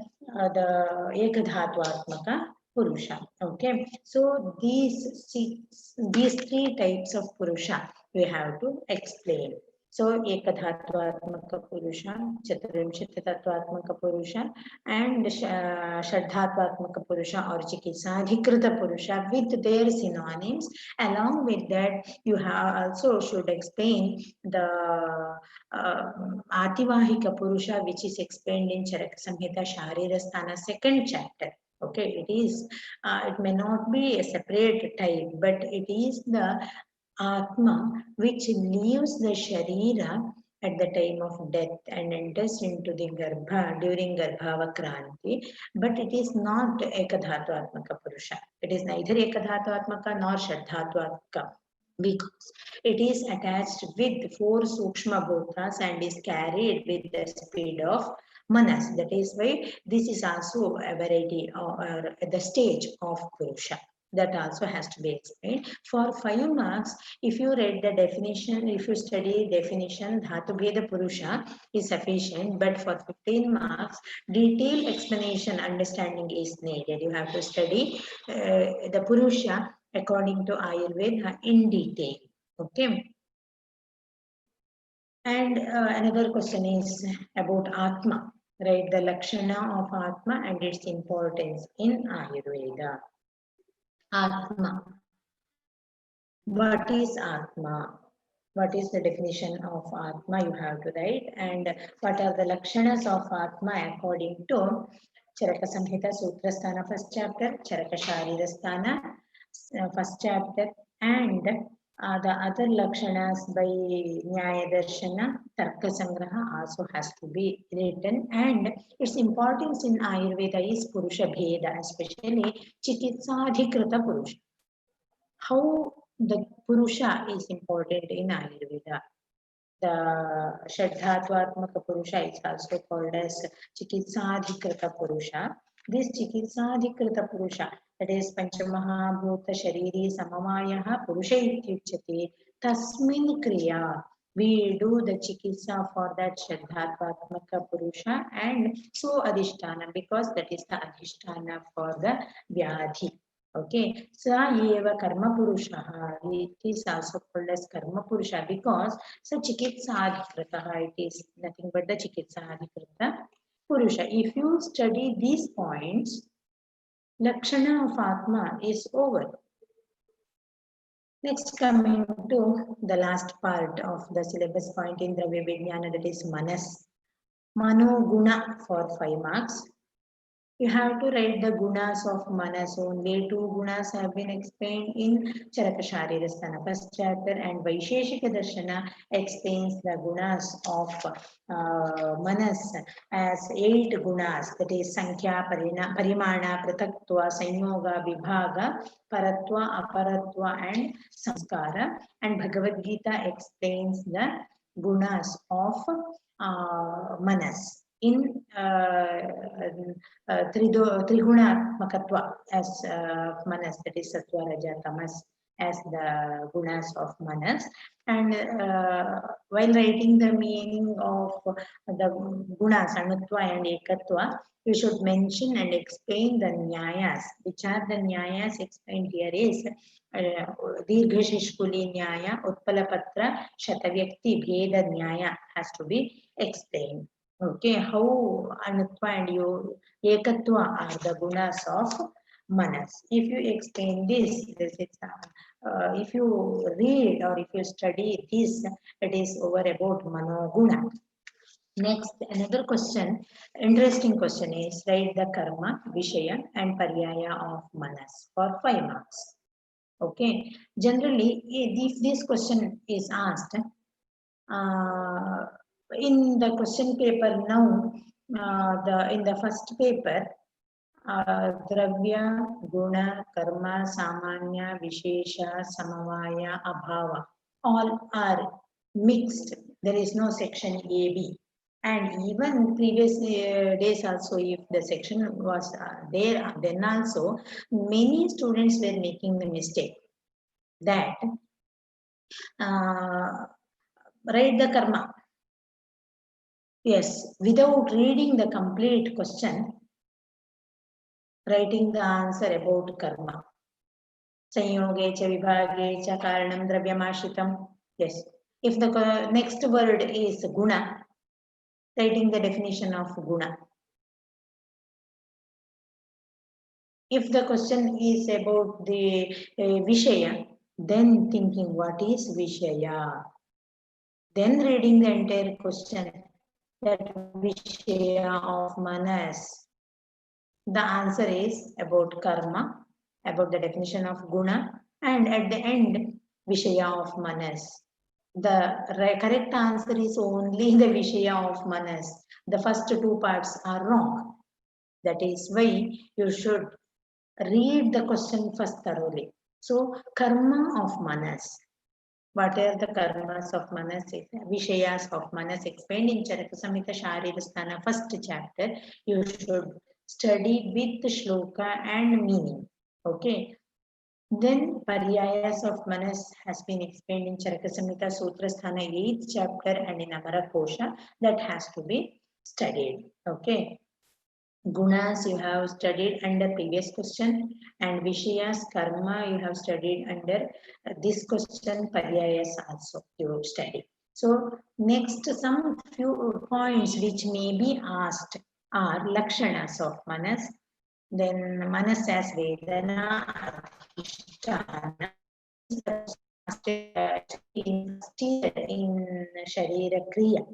Ekadhatu Atmaka Purusha. Okay, so these 3 types of Purusha we have to explain. So Ekadhatvatmaka Purusha, Chaturvamshati Tattvatmaka Purusha, and Shraddhatvatmaka Purusha or Chikisadhikrita Purusha with their synonyms. Along with that, you have also should explain the Ativahika Purusha, which is explained in Charaka Samhita Sharirasthana, 2nd chapter. Okay, it is, it may not be a separate type, but it is the Atma which leaves the Sharira at the time of death and enters into the Garbha during Garbhavakranti, but it is not Ekadhatu Atmaka Purusha. It is neither Ekadhatu Atmaka nor Shraddhatu Atmaka, because it is attached with 4 Sukshma Bhutas and is carried with the speed of Manas. That is why this is also a variety or the stage of Purusha. That also has to be explained. For 5 marks, if you read the definition, if you study definition, Dhatu Bheda Purusha is sufficient. But for 15 marks, detailed explanation, understanding is needed. You have to study the Purusha according to Ayurveda in detail. Okay. And another question is about Atma, right? The Lakshana of Atma and its importance in Ayurveda. Atma. What is Atma? What is the definition of Atma? You have to write. And what are the Lakshanas of Atma according to Charaka Samhita Sutrasthana first chapter, Charaka Sharirasthana first chapter, and the other Lakshanas by Nyaya Darshana, Tarka Sangraha also has to be written. And its importance in Ayurveda is Purusha Bheda, especially Chikitsadhikrita Purusha. How the Purusha is important in Ayurveda. The Shadhatvatmaka Purusha is also called as Chikitsadhikrita Purusha. This Chikitsadhikrita Purusha, that is Panchamaha Bhuta Shariri Samamayaha Purusha Ityuchyate Tasmin Kriya. We do the Chikitsa for that Shadhatvatmaka Purusha and so Adhishtana, because that is the Adhishtana for the Vyadhi. Okay, Sa Yeva Karma Purusha. It is also called as Karma Purusha because so Chikitsa Adhikrita, it is nothing but the Chikitsa Adhikrita Purusha. If you study these points, Lakshana of Atma is over. Next, coming to the last part of the syllabus point in Dravya Vignyana, that is Manas. Mano Guna for 5 marks. You have to write the gunas of Manas. Only 2 gunas have been explained in Charaka Sharirasthana first chapter, and Vaisheshika Darshana explains the gunas of Manas as 8 gunas, that is Sankhya, Parimana, Prataktva, Sanyoga, Vibhaga, Paratva, Aparatva, and Samskara. And Bhagavad Gita explains the gunas of Manas in Triguna Makatva as Manas, that is Sattva, Raja, Tamas, as the gunas of Manas. And while writing the meaning of the gunas, Anutva and Ekatva, you should mention and explain the Nyayas. Which are the Nyayas explained here is Dirghashishkuli Nyaya, Utpalapatra, Shatavyakti, Bheda Nyaya has to be explained. Okay, how Anutva and Ekatva are the gunas of Manas. If you explain this is, if you read or if you study this, it is over about Manoguna. Next, another question, interesting question is write the Karma, Vishaya and Paryaya of Manas for 5 marks. Okay, generally, if this question is asked, in the question paper now, in the first paper, Dravya, Guna, Karma, Samanya, Vishesha, Samavaya, Abhava, all are mixed. There is no section A, B. And even previous days also, if the section was there, then also, many students were making the mistake that write the Karma. Yes, without reading the complete question, writing the answer about karma. Sanyoge cha vibhage cha karanam dravyamashritam. Yes. If the next word is guna, writing the definition of guna. If the question is about the vishaya, then thinking what is vishaya. Then reading the entire question, that vishaya of manas. The answer is about karma, about the definition of guna, and at the end, vishaya of manas. The correct answer is only the vishaya of manas. The first 2 parts are wrong. That is why you should read the question first thoroughly. So, karma of manas. What are the karmas of manas? Vishayas of manas explained in Charaka Samhita Sharirasthana first chapter. You should study with shloka and meaning. Okay. Then Paryayas of Manas has been explained in Charaka Samhita Sutrasthana 8th chapter and in Amara Kosha. That has to be studied. Okay. Gunas you have studied under previous question, and Vishayas Karma you have studied under this question. Paryayas also you study. So next some few points which may be asked are Lakshanas of Manas, then Manas as Vedana, Adhisthana, in Sharira Kriya.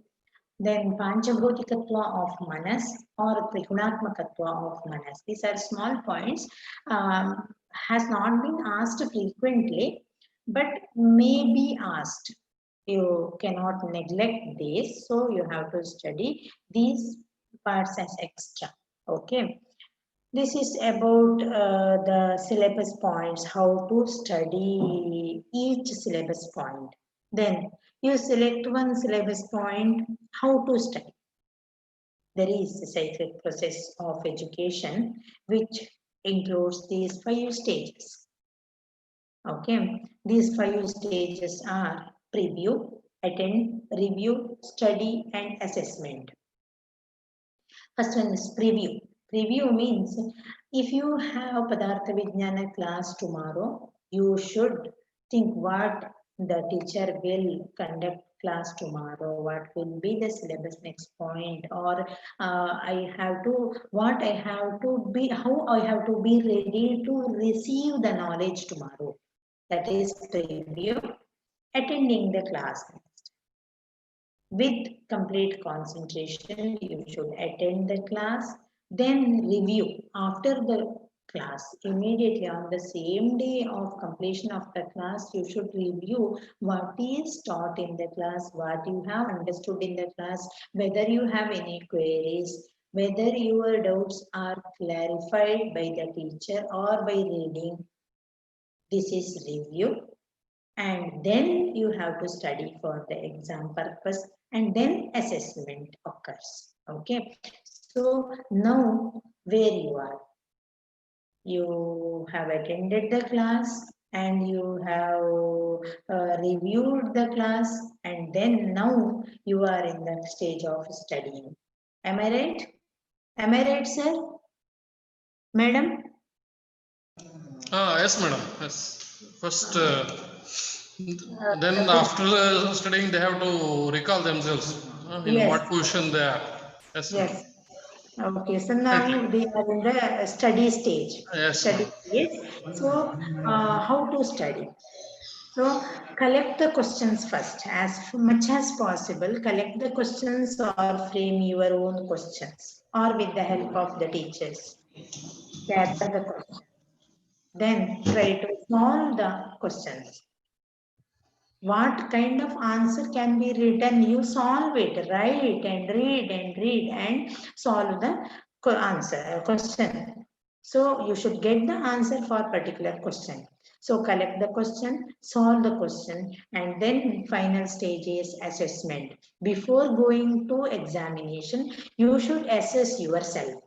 Then Panchabhotikatva of Manas or Trigunatmakatva of Manas. These are small points, has not been asked frequently, but may be asked. You cannot neglect this, so you have to study these parts as extra. Okay. This is about the syllabus points, how to study each syllabus point. Then you select one syllabus point, how to study. There is a cyclic process of education which includes these 5 stages. Okay, these 5 stages are preview, attend, review, study, and assessment. First one is preview. Preview means if you have Padartha Vijnana class tomorrow, you should think what the teacher will conduct class tomorrow, what will be the syllabus next point, or I have to, what I have to be, how I have to be ready to receive the knowledge tomorrow. That is preview. Attending the class. With complete concentration, you should attend the class, then review after the class. Immediately on the same day of completion of the class, you should review what is taught in the class, what you have understood in the class, whether you have any queries, whether your doubts are clarified by the teacher or by reading. This is review. And then you have to study for the exam purpose, and then assessment occurs. Okay, so now where you have attended the class and you have reviewed the class, and then now you are in the stage of studying. Am I right? Am I right, sir? Madam? Yes, madam. Yes. First, then after studying, they have to recall themselves in Yes. what position they are. Yes. Yes. Okay, so now they are in the study stage. Yes, Study stage. So, how to study? So, collect the questions first. As much as possible, collect the questions or frame your own questions or with the help of the teachers. Gather the questions. Then try to solve the questions. What kind of answer can be written? You solve it, write and read and solve the question. So you should get the answer for particular question. So collect the question, solve the question, and then final stage is assessment. Before going to examination, you should assess yourself.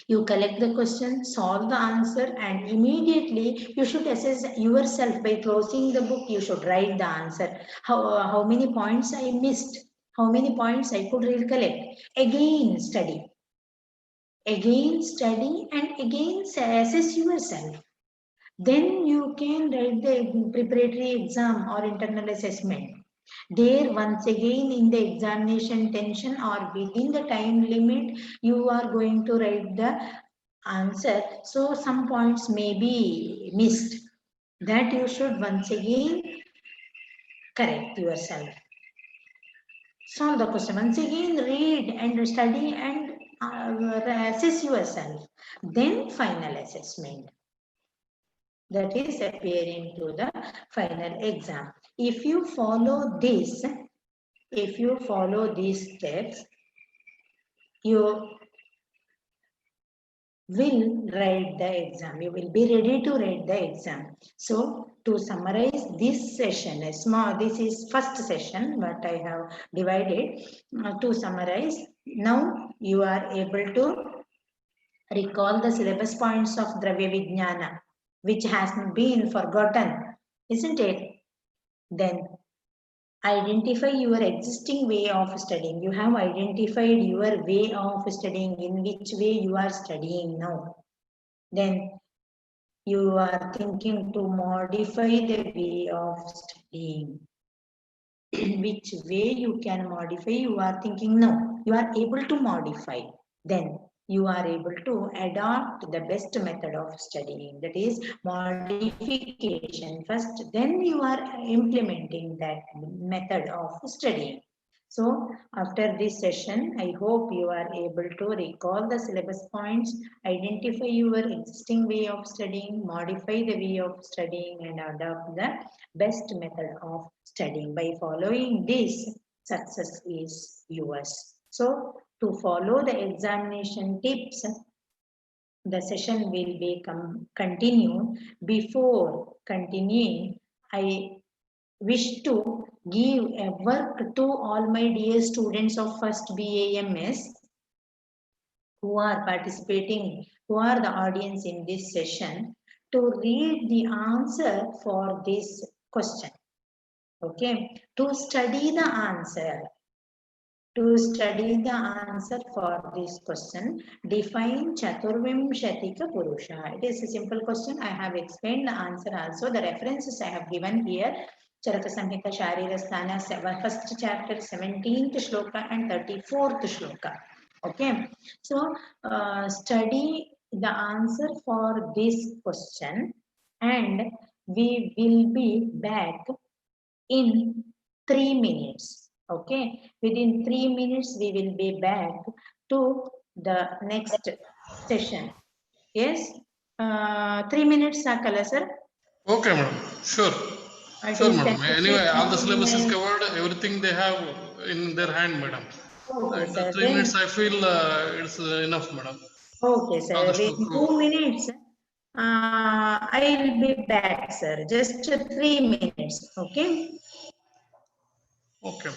You collect the question, solve the answer, and immediately you should assess yourself by closing the book. You should write the answer. How many points I missed? How many points I could recollect? Again study. Again study and again assess yourself. Then you can write the preparatory exam or internal assessment. There, once again, in the examination tension or within the time limit, you are going to write the answer. So some points may be missed. That you should once again correct yourself. Solve the question. Once again, read and study and assess yourself. Then final assessment. That is appearing to the final exam. If you follow these steps, you will write the exam. You will be ready to write the exam. So to summarize this session, this is first session, but I have divided. To summarize, now you are able to recall the syllabus points of Dravya Vignyana. which has been forgotten, isn't it? Then identify your existing way of studying. You have identified your way of studying, in which way you are studying now. Then you are thinking to modify the way of studying. Which way you can modify, you are thinking no, you are able to modify. Then you are able to adopt the best method of studying, that is modification first, then you are implementing that method of studying. So after this session, I hope you are able to recall the syllabus points, identify your existing way of studying, modify the way of studying, and adopt the best method of studying. By following this, success is yours. So to follow the examination tips, the session will be continue. Before continuing, I wish to give a work to all my dear students of first BAMS who are participating, who are the audience in this session, to read the answer for this question. Okay, to study the answer. To study the answer for this question, define Chaturvimshatika Purusha. It is a simple question. I have explained the answer also. The references I have given here. Charaka Samhita Sharirasthana, first chapter, 17th shloka and 34th shloka. Okay. So, study the answer for this question and we will be back in 3 minutes. Okay, within 3 minutes we will be back to the next session. Yes, 3 minutes Sakala sir. Okay, madam. Sure. It Sure, is madam. 10 Anyway, all the syllabus is minutes. covered. Everything they have in their hand, madam. Okay And sir. 3 minutes, I feel it's enough, madam. Okay All sir. this to Within prove. 2 minutes, I will be back sir. Just 3 minutes. Okay. Okay.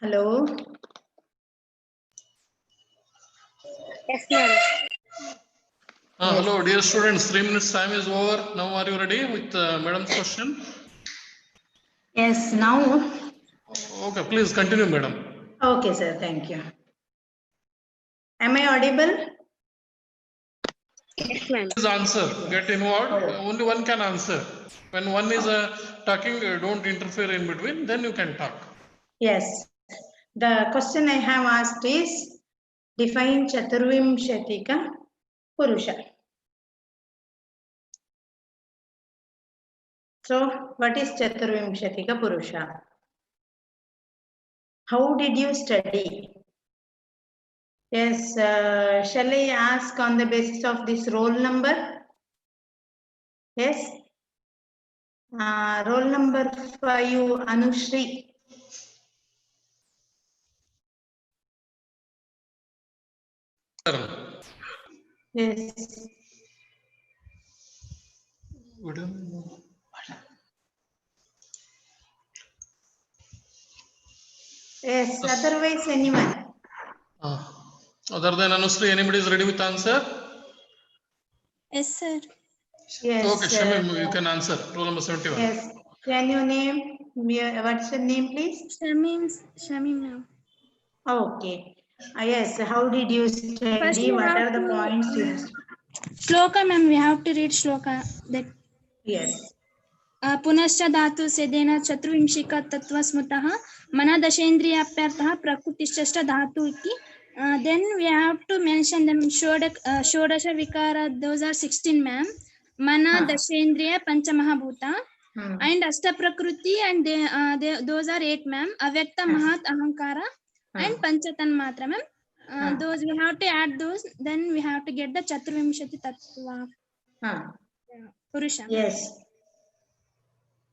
Hello. Yes, ma'am. Hello, dear students. 3 minutes time is over. Now, are you ready with madam's question? Yes, now. Okay, please continue, madam. Okay, sir. Thank you. Am I audible? Yes, ma'am. Please answer. Get involved. Only one can answer. When one is talking, don't interfere in between. Then you can talk. Yes. The question I have asked is define Chaturvimshatika Purusha. So, what is Chaturvimshatika Purusha? How did you study? Yes, shall I ask on the basis of this roll number? Yes. Roll number 5, Anushri. Yes. Yes, otherwise anyone. Other than Anusri, anybody is ready with answer? Yes, sir. Yes. Okay, Shamim, you can answer. Roll number 71. Yes. Can you name? What's your name, please? Shamim now. Okay. Yes. How did you First, study? we What have are the to points you? shloka, ma'am. We have to read shloka. That Yes. पुनश्च धातु सेदेन चतुर्विंशिक तत्व स्मृतः मनदशेन्द्रियाप्यर्थः प्रकृतिश्च धातु इति. Then we have to mention them shodasha vikara. Those are 16, ma'am. Mana dashendriya panchamahabhuta. And Ashta Prakriti and those are 8, ma'am. Avyakta Mahat Ahankara and Panchatan Matra, ma'am. Those we have to add those. Then we have to get the Chaturvimshati Tattva. Purusha. Yes.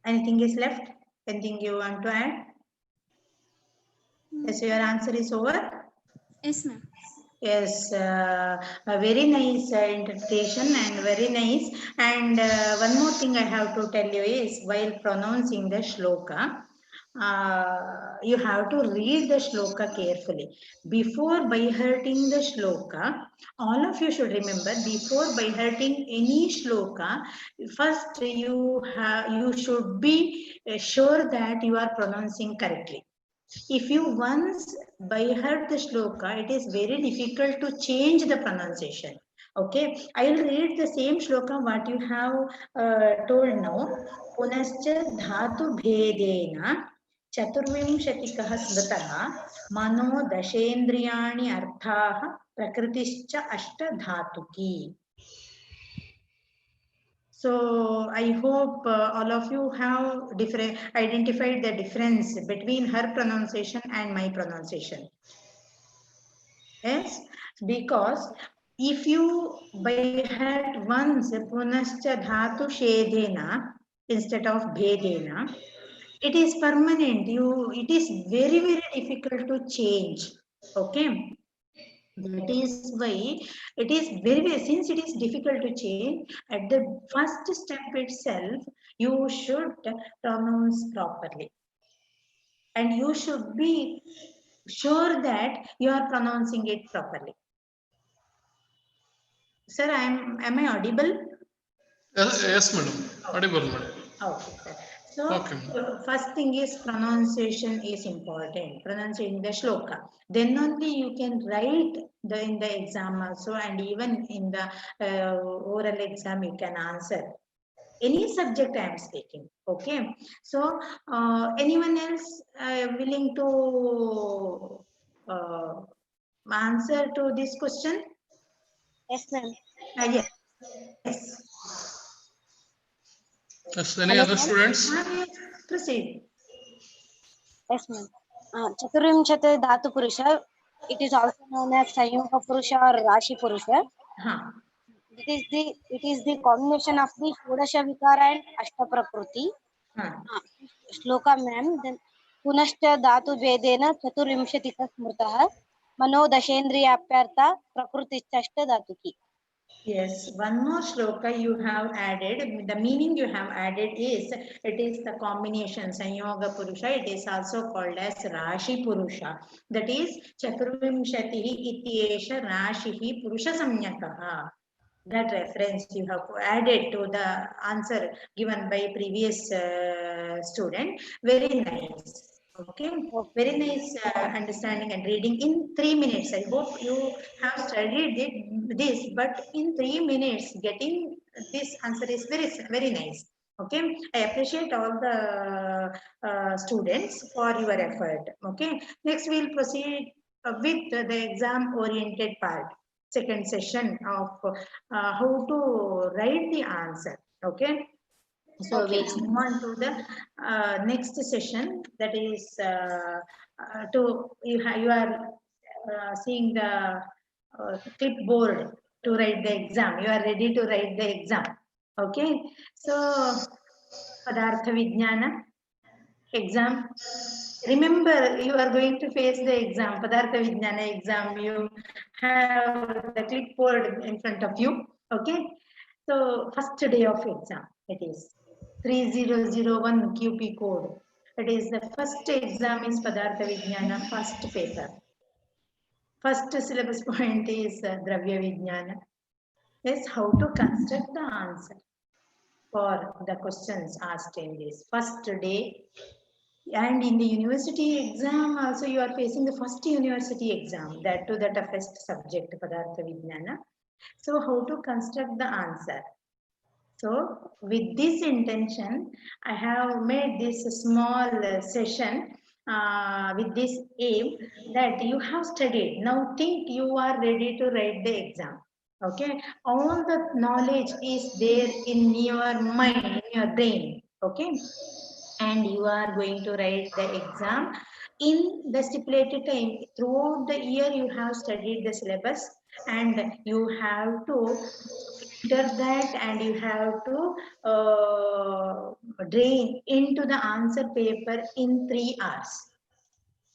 Anything is left? Anything you want to add? Yes, your answer is over. Yes, ma'am. Yes, a very nice interpretation and very nice. And one more thing I have to tell you is while pronouncing the shloka, you have to read the shloka carefully. Before by hearting the shloka, all of you should remember, before by hearting any shloka, first you should be sure that you are pronouncing correctly. If you once by heard the shloka, it is very difficult to change the pronunciation. Okay, I will read the same shloka what you have told now. Punascha dhatu bhedena chaturvimshatikah smritaha mano dashendriyani arthaha prakritischa ashta dhatuki. So I hope all of you have identified the difference between her pronunciation and my pronunciation. Yes, because if you by had once punascha dhatu shedena instead of bhedena, it is permanent. It is very, very difficult to change. Okay. That is why it is very, since it is difficult to change, at the first step itself, you should pronounce properly. And you should be sure that you are pronouncing it properly. Sir, am I audible? Yes, madam. Audible, madam. Okay, sir. So, Okay. first thing is pronunciation is important. Pronouncing the shloka. Then only you can write in the exam also, and even in the oral exam you can answer. Any subject I am speaking. Okay. So, anyone else willing to answer to this question? Yes, ma'am. Yes. Yes, any other students? Proceed. Yes, ma'am. Chaturvimshati Dhatu Purusha. It is also known as Sanyuga Purusha or Rashi Purusha. It is the combination of the Shodasha Vikara and Ashta Prakriti. Shloka, ma'am. Then Punashcha Dhatu Vedena Chaturvimshatika Smrtaha Mano Dashendriyapyartha Prakritichashta Dhatuki. Yes, one more shloka you have added. The meaning you have added is, it is the combination Sanyoga Purusha. It is also called as Rashi Purusha. That is Chaturvimshatihi Ityesha Rashihi Purusha Samyakaha. That reference you have added to the answer given by previous student. Very nice. Okay, very nice understanding and reading in 3 minutes. I hope you have studied this, but in 3 minutes getting this answer is very nice. Okay, I appreciate all the students for your effort. Okay, next we'll proceed with the exam oriented part, second session of how to write the answer. Okay, so Okay. we'll move on to the next session, that is to you are seeing the clipboard to write the exam. You are ready to write the exam. Okay, so Padartha Vijnana exam. Remember, you are going to face the exam, Padartha Vijnana exam. You have the clipboard in front of you. Okay, so first day of exam, it is 3001 QP code. It is the first exam is Padartha Vijnana, first paper. First syllabus point is Dravya Vignyaniya. Is how to construct the answer for the questions asked in this first day. And in the university exam also you are facing the first university exam, that to the toughest subject, Padartha Vijnana. So how to construct the answer? So with this intention, I have made this small session with this aim that you have studied. Now think you are ready to write the exam. Okay, all the knowledge is there in your mind, in your brain. Okay, and you are going to write the exam in the stipulated time. Throughout the year you have studied the syllabus, and you have to filter that, and you have to drain into the answer paper in 3 hours.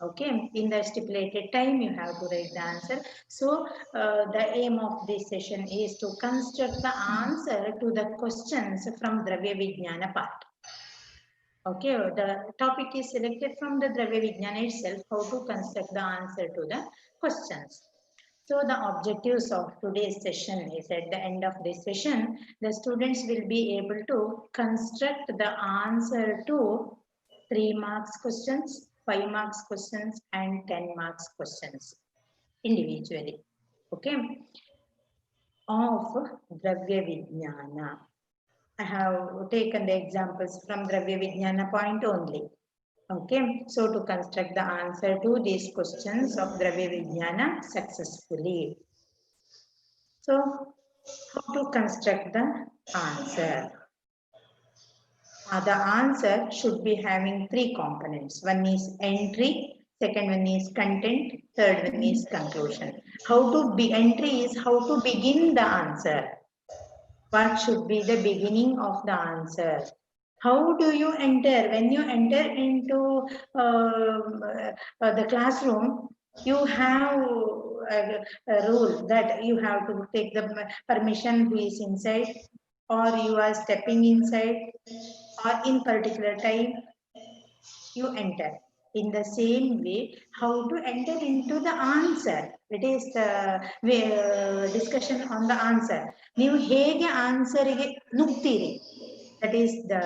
Okay, in the stipulated time you have to write the answer. So the aim of this session is to construct the answer to the questions from Dravya Vijnana part. Okay, the topic is selected from the Dravya Vignyana itself, how to construct the answer to the questions. So the objectives of today's session is, at the end of this session, the students will be able to construct the answer to 3 marks questions, 5 marks questions, and 10 marks questions individually. Okay, of Dravya Vignyana. I have taken the examples from Dravya Vijnana point only. Okay, so to construct the answer to these questions of Dravya Vijnana successfully. So, how to construct the answer? The answer should be having 3 components. One is entry, second one is content, third one is conclusion. How to be entry is how to begin the answer. What should be the beginning of the answer? How do you enter? When you enter into the classroom, you have a rule that you have to take the permission who is inside, or you are stepping inside, or in particular time you enter. In the same way, how to enter into the answer. It is the discussion on the answer. ನೀವು ಹೇಗೆ ಆನ್ಸರಿಗೆ ನುಗ್ತೀರಿ? That is the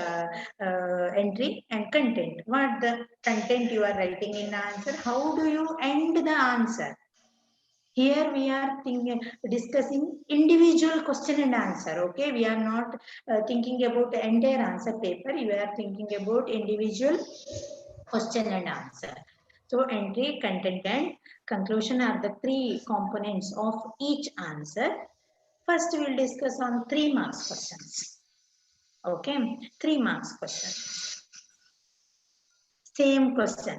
entry and content. What the content you are writing in the answer? How do you end the answer? Here we are discussing individual question and answer. Okay, we are not thinking about the entire answer paper. We are thinking about individual question and answer. So entry, content, and conclusion are the 3 components of each answer. First, we will discuss on 3 marks questions. Okay, 3 marks questions. Same question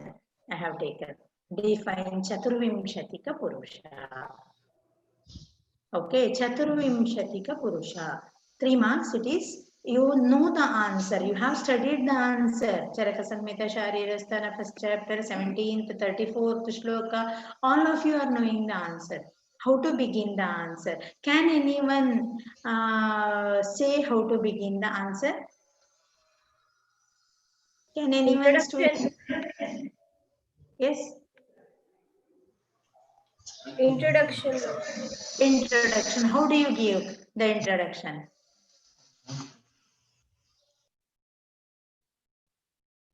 I have taken. Define Chaturvimshatika Purusha. Okay, Chaturvimshatika Purusha. 3 marks it is. You know the answer. You have studied the answer. Charaka Samhita Sharirasthana, first chapter, 17th, 34th shloka. All of you are knowing the answer. How to begin the answer? Can anyone say how to begin the answer? Can anyone student? Yes. Introduction. Introduction. How do you give the introduction?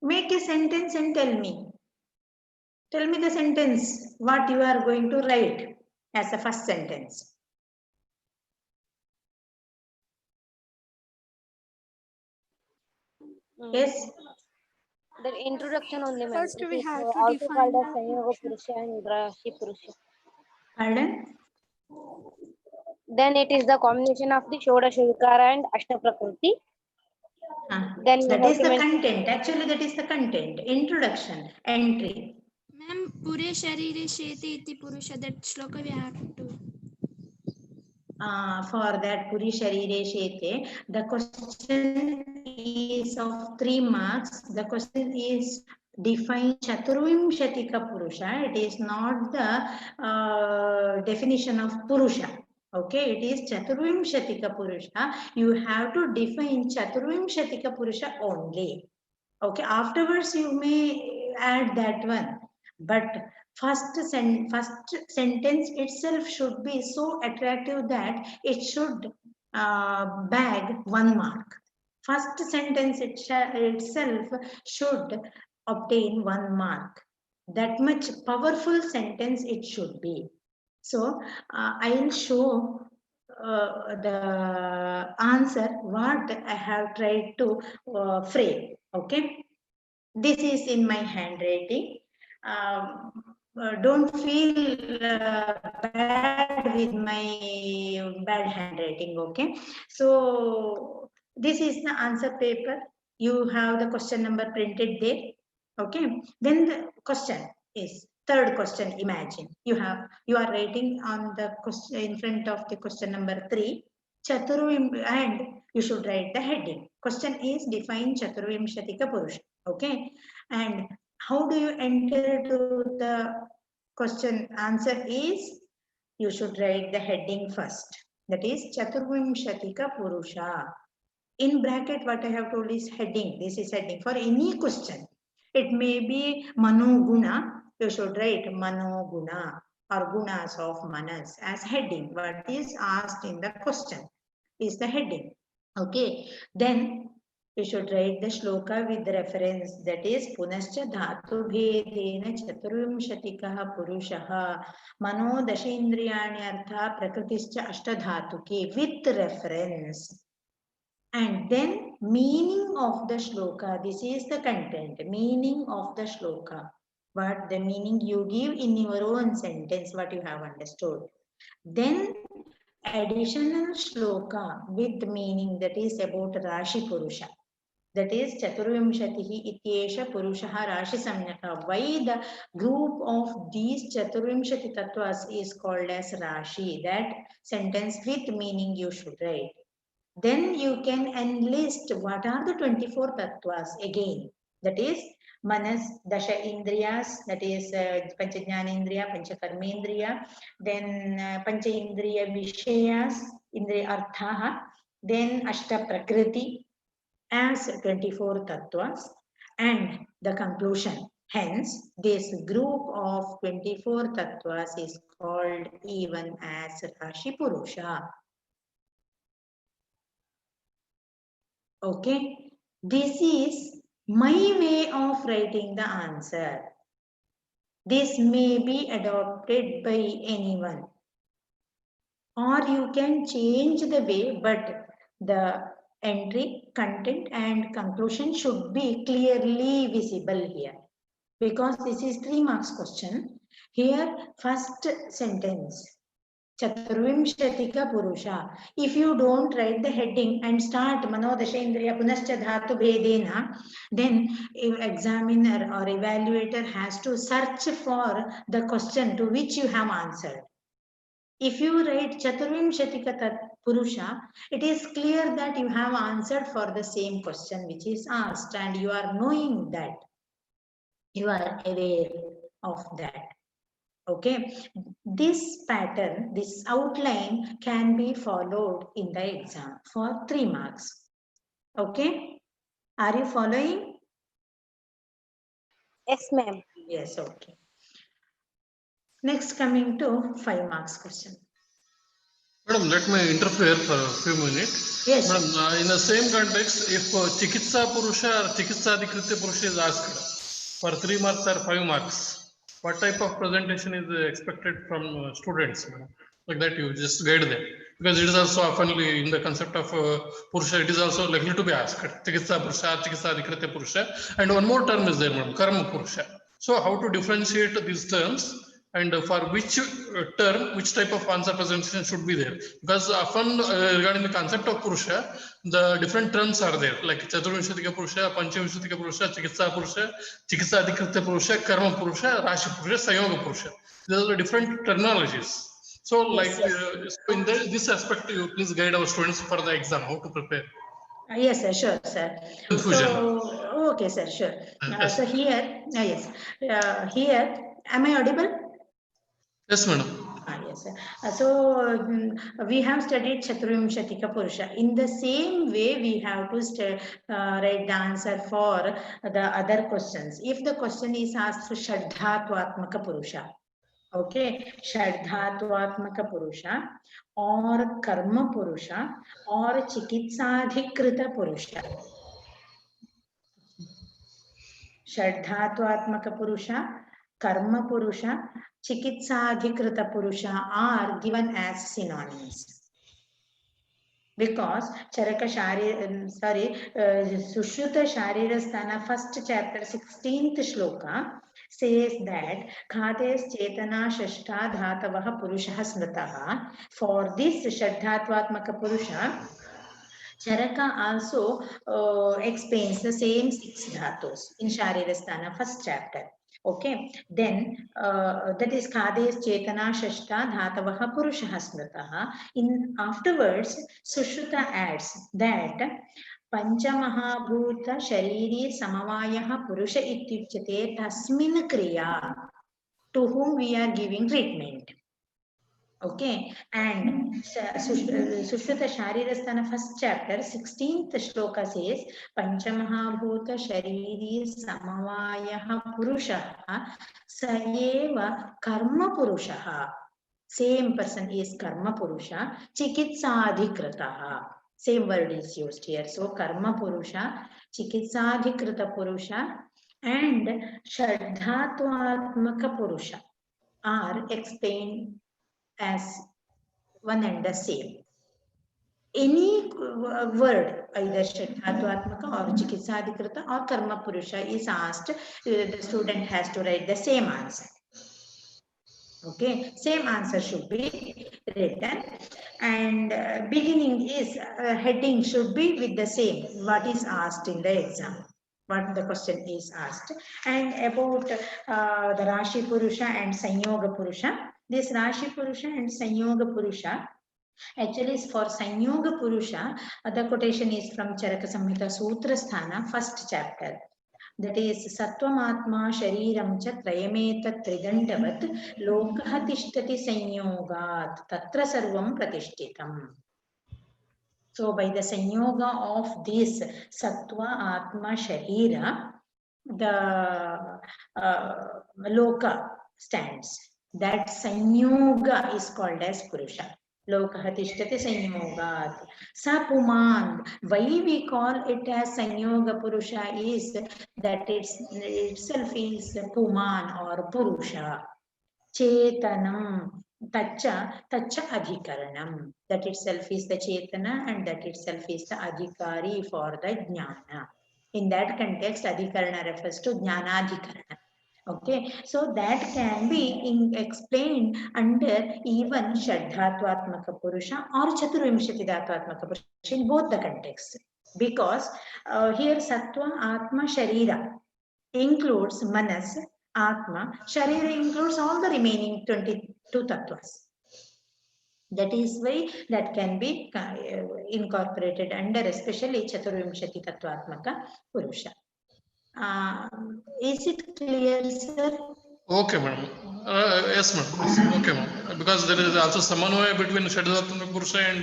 Make a sentence and tell me. Tell me the sentence, what you are going to write as a first sentence. Yes. The introduction only, ma'am. First, It we is have to also define called as the Sanyoga Purusha and Rashi Purusha. Pardon? Then it is the combination of the Shodasha Vikara and Ashta Prakriti. Then you That have is to the mention. content. Actually, that is the content. Introduction, entry. Ma'am, Pure Sharire Sheti iti Purusha, that shloka we have to. For that Puri Sharire Shete, the question is of 3 marks. The question is define Chaturvimshatika Purusha. It is not the definition of Purusha. Okay, it is Chaturvimshatika Purusha. You have to define Chaturvimshatika Purusha only. Okay, afterwards you may add that one. But first sentence itself should be so attractive that it should bag 1 mark. First sentence itself should obtain 1 mark. That much powerful sentence it should be. So I will show the answer what I have tried to frame. Okay, this is in my handwriting. Don't feel bad with my bad handwriting. Okay, so this is the answer paper. You have the question number printed there. Okay, then the question is third question. Imagine you are writing on the question in front of the question number 3 Chaturvim, and you should write the heading. Question is define Chaturvimshatika Purusha. Okay, and how do you enter to the question? Answer is you should write the heading first. That is Chaturvimshatika Purusha. In bracket, what I have told is heading. This is heading for any question. It may be Mano Guna. You should write Mano Guna or Gunas of Manas as heading. What is asked in the question is the heading. Okay, then you should write the shloka with reference, that is Punascha Dhatu Bhedena Chaturvimshatikaha Purushaha Mano Dashindriyani Artha Prakritischa Ashtadhatuke with reference. And then meaning of the shloka, this is the content, meaning of the shloka. What the meaning you give in your own sentence, what you have understood. Then additional shloka with meaning, that is about Rashi Purusha. That is Chaturvimshatihi Ityesha Purushaha Rashi Samyaka. Why the group of these Chaturvimshati Tattvas is called as Rashi? That sentence with meaning you should write. Then you can enlist what are the 24 tattvas again. That is Manas, Dasha Indriyas, that is Pancha Jnanendriya, Pancha Karmendriya, then Pancha Indriya Vishayas, Indriya Arthaha, then Ashta Prakriti as 24 tattvas, and the conclusion. Hence, this group of 24 tattvas is called even as Rashi Purusha. Okay, this is my way of writing the answer. This may be adopted by anyone, or you can change the way, but the entry, content and conclusion should be clearly visible here, because this is 3 marks question. Here, first sentence, Chaturvimshatika Purusha. If you don't write the heading and start Mano Dashendriya Punascha Dhatu Bhedena, then examiner or evaluator has to search for the question to which you have answered. If you write Chaturvimshatika Purusha, it is clear that you have answered for the same question which is asked, and you are knowing that. You are aware of that. Okay, this pattern, this outline can be followed in the exam for 3 marks. Okay, are you following? Yes, ma'am. Yes, okay. Next, coming to 5 marks question. Madam, let me interfere for a few minutes. Yes. Madam, in the same context, if Chikitsa Purusha or Chikitsa Adhikritya Purusha is asked for 3 marks or 5 marks, what type of presentation is expected from students? Madam? Like that, you just guide them. Because it is also often in the concept of Purusha, it is also likely to be asked. Chikitsa Purusha, Chikitsa Adhikritya Purusha. And one more term is there, Madam, Karma Purusha. So, how to differentiate these terms? And for which term, which type of answer presentation should be there? Because often regarding the concept of Purusha, the different terms are there, like Chaturvimshatika Purusha, Panchavimshatika Purusha, Chikitsa Purusha, Chikitsa Adhikritya Purusha, Karma Purusha, Rashi Purusha, Sayoga Purusha. These are the different terminologies. So, Yes, like yes. so in this aspect, you please guide our students for the exam, how to prepare. Yes, sir, sure, sir. Confusion. So, okay, sir, sure. Yes. So here, yes, here, am I audible? Yes, madam. Yes, sir. So we have studied Chaturvimshatika Purusha. In the same way, we have to write the answer for the other questions. If the question is asked Shadhatvatmaka Purusha, okay, Shadhatvatmaka Purusha or Karma Purusha or Chikitsadhikrita Purusha. Shadhatvatmaka Purusha, Karma Purusha, Chikitsadhikrita Purusha are given as synonyms. Because Charaka Sushruta Sharira Sthana, first chapter, 16th shloka says that Khates Chetana Shashta Dhatavaha Purushaha Smritaha. For this Shadhatvatmaka Purusha, Charaka also explains the same 6 dhatus in Sharirasthana, first chapter. Okay, then that is Khades Chetana Shashta Dhatavaha Purushaha Smritaha. In afterwards, Sushruta adds that Panchamahabhuta Shariri Samavayaha Purusha Ityuchyate Tasmin Kriya, to whom we are giving treatment. Okay, and Sushruta Sharirasthana, first chapter, 16th shloka says, Panchamahabhuta Shariri Samavayaha Purushaha Sayeva Karma Purushaha. Same person is Karma Purusha, Chikitsadhikrataha. Same word is used here. So Karma Purusha, Chikitsadhikrita Purusha, and Shadhatvatmaka Purusha are explained as one and the same. Any word, either Shadhatvatmaka or Chikitsadhikrita or Karma Purusha is asked, the student has to write the same answer. Okay, same answer should be written, and beginning is heading should be with the same, what is asked in the exam, what the question is asked. And about the Rashi Purusha and Sanyoga Purusha, this Rashi Purusha and Sanyoga Purusha actually is for Sanyoga Purusha. The quotation is from Charaka Samhita Sutra Sthana, first chapter. That is Sattvamatma Shariram cha Trayametat Tridandavat Lokah Tishtati Sanyogat Tatra Sarvam Pratishtitam. So by the Sanyoga of this Sattva Atma Sharira, the Loka stands. That Sanyoga is called as Purusha. Lokah Tishtati Sanyogat. Sa Puman. Why we call it as Sanyoga Purusha is that itself is Puman or Purusha. Chetanam. Tacha adhikaranam. That itself is the Chetana and that itself is the adhikari for the Jnana. In that context, adhikarana refers to Jnanadhikarana. Okay, so that can be explained under even Shadhatvatmaka Purusha or Chaturvimshatidhatvatmaka Purusha in both the contexts. Because here Sattva, Atma, Sharira includes Manas, Atma, Sharira includes all the remaining 22 tattvas. That is why that can be incorporated under especially Chaturvimshati Tattvatmaka Purusha. Is it clear, sir? Okay, madam. Yes, madam. Okay, madam. Because there is also samanvaya between Shaddatmaka Purusha and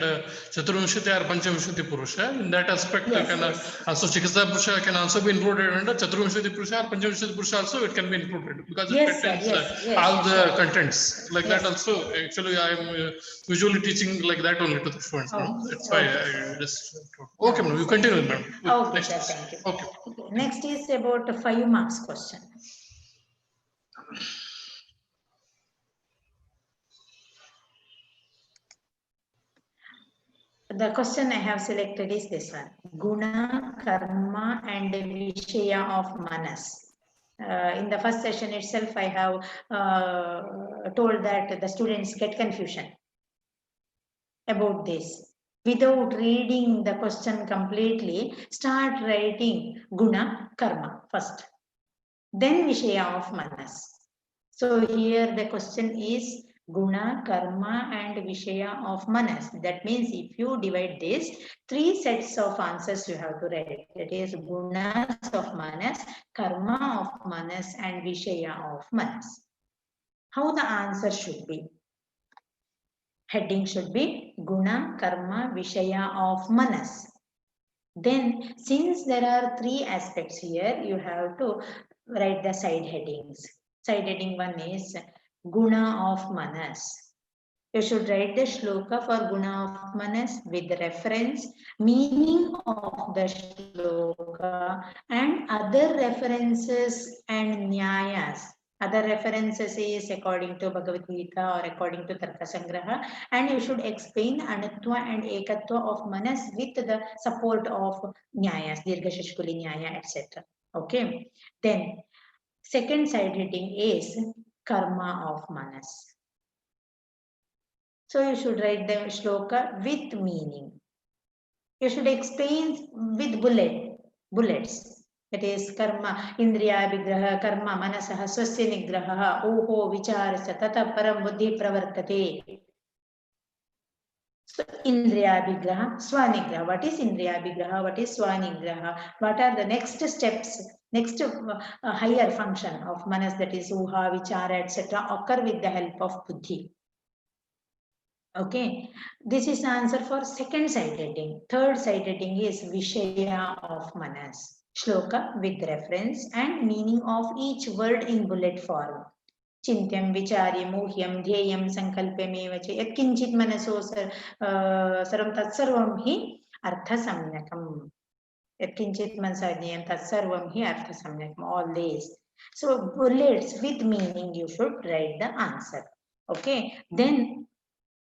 Chaturvimshati or Panchavimshati Purusha. In that aspect, Yes, can yes. also Chikitsa Purusha can also be included, and Chaturvimshati Purusha or Panchavimshati Purusha also it can be included because Yes, it sir. contains Yes, all the sure. contents. Like that Yes. also, actually, I am usually teaching like that only to the students, madam. Okay, That's why okay, I just. sir. Okay, madam. You Sir. continue, madam. Okay, Next. sir. Thank you. Okay. Next is about a 5 marks question. The question I have selected is this one: Guna, Karma, and Vishaya of Manas. In the first session itself, I have told that the students get confusion about this. Without reading the question completely, start writing Guna, Karma first, then Vishaya of Manas. So here the question is Guna, Karma and Vishaya of Manas. That means if you divide this, 3 sets of answers you have to write. That is Gunas of Manas, Karma of Manas and Vishaya of Manas. How the answer should be? Heading should be Guna, Karma, Vishaya of Manas. Then since there are 3 aspects here, you have to write the side headings. Side heading 1 is Guna of Manas. You should write the shloka for Guna of Manas with reference, meaning of the shloka and other references and nyayas. Other references is according to Bhagavad Gita or according to Tarka Sangraha, and you should explain Anutva and Ekatva of Manas with the support of nyayas, Dirgha Shashkuli Nyaya, etc. Okay. Then second side heading is Karma of Manas. So you should write the shloka with meaning. You should explain with bullets. That is karma, indriya vigraha, karma, manasaha, swasya nigraha, oho, vicharasya, tata param buddhi pravartate. So indriya vigraha, swanigraha. What is indriya vigraha? What is swanigraha? What are the next steps? Next higher function of manas, that is uha, vichara, etc. occur with the help of buddhi. Okay, this is the answer for second side heading. Third side heading is Vishaya of Manas. Shloka with reference and meaning of each word in bullet form. Chintyam, Vichari, Muhyam, Dhyayam, Sankalpyamevacha, Yatkinchit Manaso Sarvam Tatsarvam Hi Artha Samyakam. Yatkinchit Mansadnyam Tatsarvam Hi Artha Samyakam. All these. So bullets with meaning, you should write the answer. Okay, then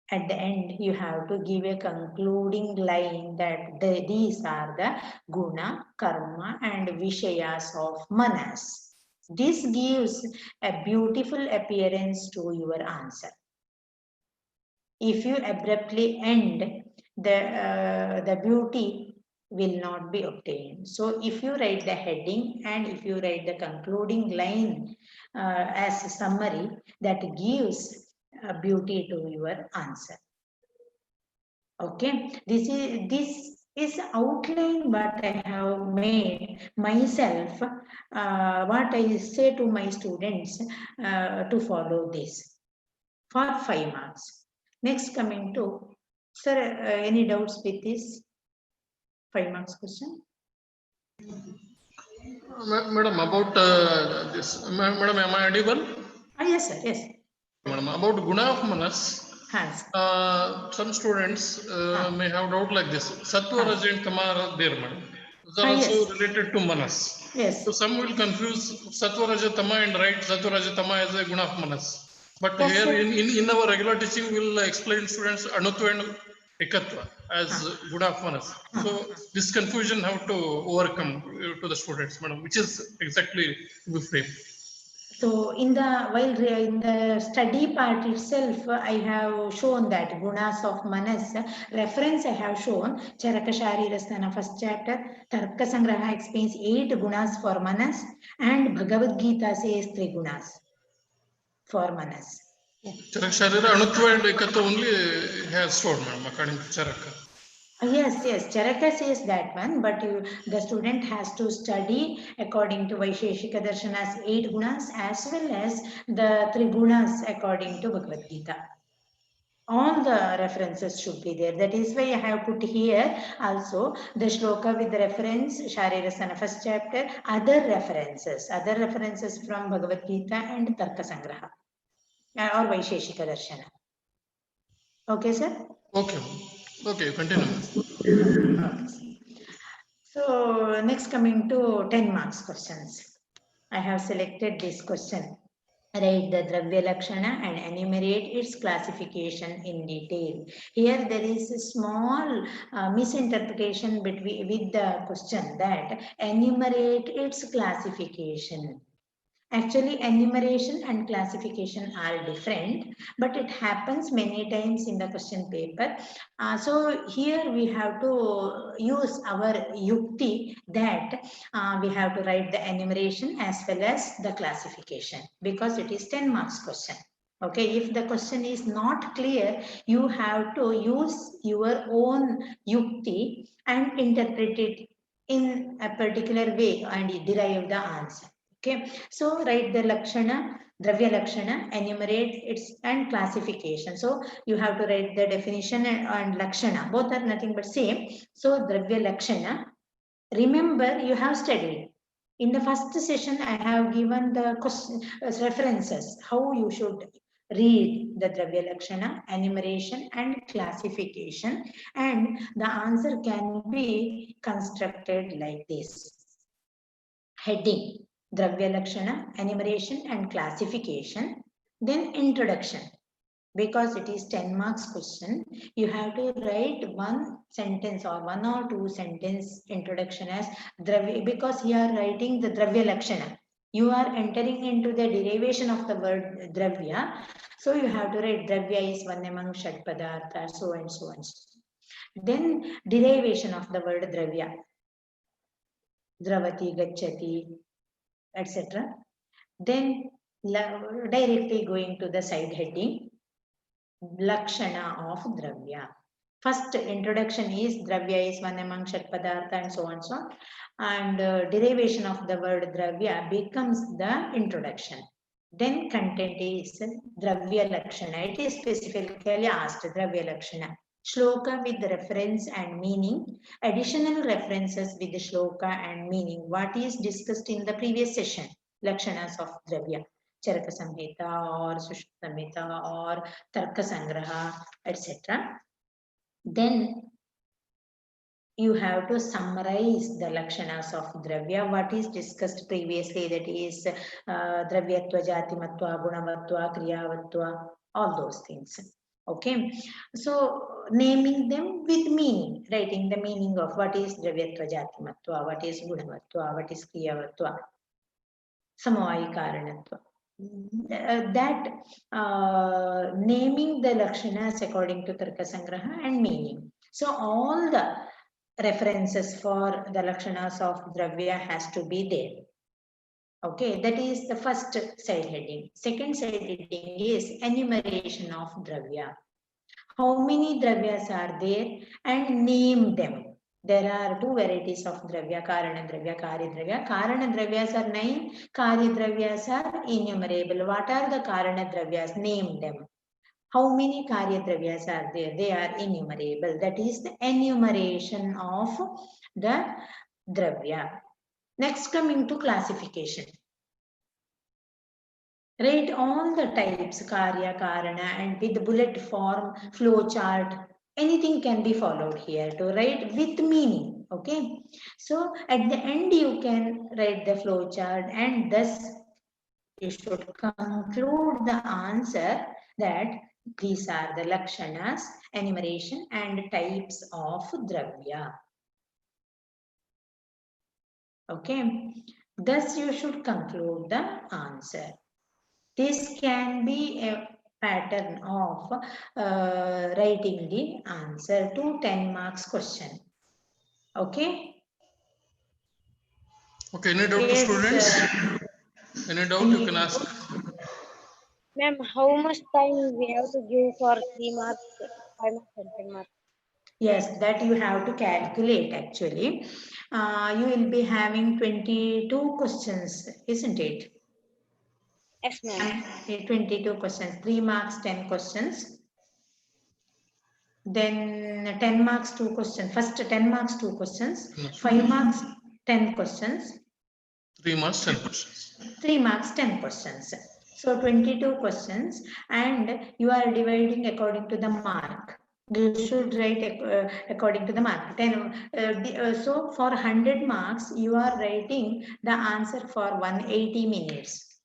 at the end, you have to give a concluding line that these are the guna, karma and vishayas of manas. This gives a beautiful appearance to your answer. If you abruptly end, the beauty will not be obtained. So if you write the heading and if you write the concluding line as a summary, that gives beauty to your answer. Okay, this is outline what I have made myself, what I say to my students to follow this for 5 marks. Next, coming to, sir, any doubts with this 5 marks question? Madam, about this, madam, am I audible? Yes, sir, yes. Madam, about Guna of Manas, some students may have doubt like this. Sattva, Raja and Tama are there, madam. These are also related to Manas. Yes. So some will confuse Sattva, Raja, Tama and write Sattva, Raja, Tama as a Guna of Manas. But yes, here in our regular teaching, we will explain students Anutva and Ekatva as Guna of Manas. So this confusion how to overcome to the students, madam, which is exactly to be framed. So in the study part itself, I have shown that gunas of manas. Reference I have shown Charaka Sharirasthana first chapter. Tarka Sangraha explains 8 gunas for manas, and Bhagavad Gita says 3 gunas for manas. Charaka Sharira Anutva and Ekatva only has stored, ma'am, according to Charaka. Yes, yes, Charaka says that one, but the student has to study according to Vaisheshika Darshana's 8 gunas as well as the 3 gunas according to Bhagavad Gita. All the references should be there. That is why I have put here also the shloka with the reference, Sharirasana first chapter, other references from Bhagavad Gita and Tarka Sangraha or Vaisheshika Darshana. Okay, sir? Okay. Okay, continue. So next coming to 10 marks questions. I have selected this question. Write the Dravya Lakshana and enumerate its classification in detail. Here there is a small misinterpretation with the question that enumerate its classification. Actually, enumeration and classification are different, but it happens many times in the question paper. So here we have to use our yukti that we have to write the enumeration as well as the classification because it is 10 marks question. Okay, if the question is not clear, you have to use your own yukti and interpret it in a particular way and derive the answer. Okay, so write the Lakshana, Dravya Lakshana, enumerate its and classification. So you have to write the definition and Lakshana. Both are nothing but same. So Dravya Lakshana. Remember, you have studied. In the first session, I have given the question, references, how you should read the Dravya Lakshana, enumeration and classification. And the answer can be constructed like this. Heading, Dravya Lakshana, enumeration and classification, then introduction. Because it is 10 marks question, you have to write one sentence or one or two sentence introduction as Dravya, because you are writing the Dravya Lakshana. You are entering into the derivation of the word Dravya. So you have to write Dravya is one among Shad Padartha, so and so and so. Then derivation of the word Dravya. Dravati, Gacchati, etc. Then directly going to the side heading, Lakshana of Dravya. First introduction is Dravya is one among Shat Padartha and so on so on. And derivation of the word Dravya becomes the introduction. Then content is Dravya Lakshana. It is specifically asked Dravya Lakshana. Shloka with reference and meaning, additional references with the shloka and meaning. What is discussed in the previous session? Lakshanas of Dravya, Charaka Samhita or Sushruta Samhita or Tarka Sangraha, etc. Then you have to summarize the Lakshanas of Dravya, what is discussed previously, that is Dravyatva, Jatimatva, Gunavatva, Kriyavatva, all those things. Okay, so naming them with meaning, writing the meaning of what is Dravyatva, Jatimatva, what is Gunavatva, what is Kriyavatva, Samavayi Karanatva. Naming the Lakshanas according to Tarka Sangraha and meaning. So all the references for the Lakshanas of Dravya has to be there. Okay, that is the first side heading. Second side heading is enumeration of Dravya. How many Dravyas are there and name them. There are two varieties of Dravya, Karana Dravya, Karya Dravya. Karana Dravyas are 9, Karya Dravyas are innumerable. What are the Karana Dravyas? Name them. How many Karya Dravyas are there? They are innumerable. That is the enumeration of the Dravya. Next, coming to classification. Write all the types, Karya, Karana, and with bullet form, flow chart, anything can be followed here to write with meaning. Okay. So at the end, you can write the flow chart and thus you should conclude the answer that these are the Lakshanas, enumeration and types of Dravya. Okay. Thus you should conclude the answer. This can be a pattern of writing the answer to 10 marks question. Okay. Okay, any doubt, Yes, students? Any doubt you can ask. Ma'am, how much time we have to give for 3 marks, 5 marks and 10 marks? Yes, that you have to calculate actually. You will be having 22 questions, isn't it? Yes, ma'am. 22 questions, 3 marks, 10 questions. Then 10 marks, 2 questions. First 10 marks, 2 questions. 5 marks, 10 questions. 3 marks, 10 questions. 3 marks, 10 questions. So 22 questions, and you are dividing according to the mark. You should write according to the mark. 10. So for 100 marks, you are writing the answer for 180 minutes.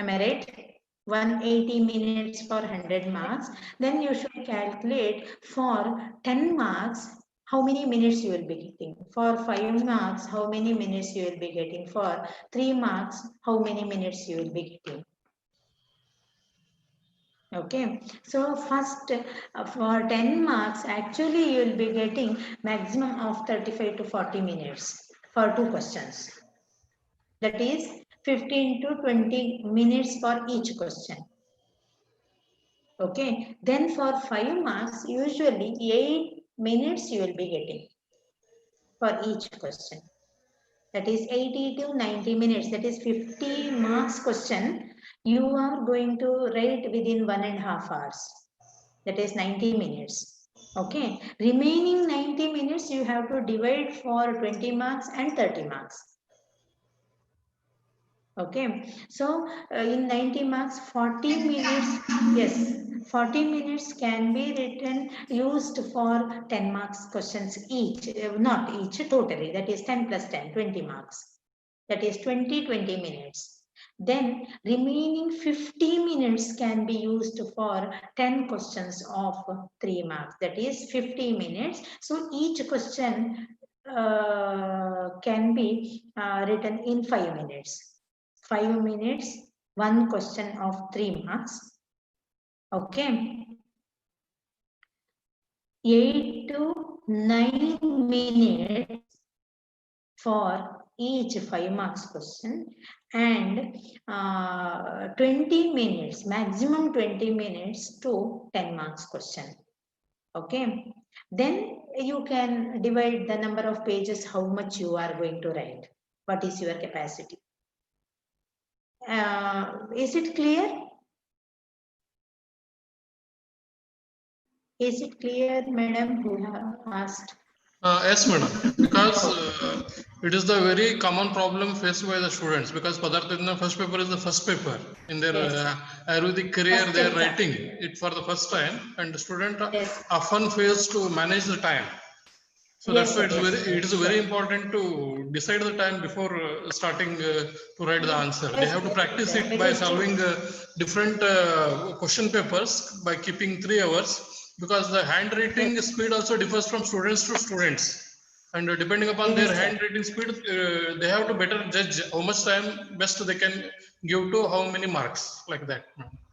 Am I right? 180 minutes for 100 marks. Then you should calculate for 10 marks how many minutes you will be getting. For 5 marks, how many minutes you will be getting. For 3 marks, how many minutes you will be getting. Okay, so first for 10 marks, actually you will be getting maximum of 35 to 40 minutes for 2 questions. That is 15 to 20 minutes for each question. Okay, then for 5 marks, usually 8 minutes you will be getting for each question. That is 80 to 90 minutes. That is 50 marks question. You are going to write within 1.5 hours. That is 90 minutes. Okay, remaining 90 minutes you have to divide for 20 marks and 30 marks. Okay, so in 90 marks, 40 minutes, yes, 40 minutes can be written, used for 10 marks questions each, not each, totally, that is 10 plus 10, 20 marks. That is 20 minutes. Then remaining 50 minutes can be used for 10 questions of 3 marks, that is 50 minutes. So each question can be written in 5 minutes. 5 minutes, one question of 3 marks. Okay. 8 to 9 minutes for each 5 marks question, and 20 minutes, maximum 20 minutes to 10 marks question. Okay. Then you can divide the number of pages, how much you are going to write. What is your capacity? Is it clear? Is it clear, madam, who have asked? Yes, madam. Because it is the very common problem faced by the students. Because Padarthadina first paper is the first paper in their Yes. Ayurvedic career. First They are exam. writing it for the first time, and the student Yes. often fails to manage the time. So Yes, that's why sir, it is very important to decide the time before starting to write the answer. They yes, have to practice it it by is true. solving different question papers by keeping 3 hours, because the handwriting speed also differs from students to students. And depending upon their Yes, sir. handwriting speed, they have to better judge how much time best they can give to how many marks, like that.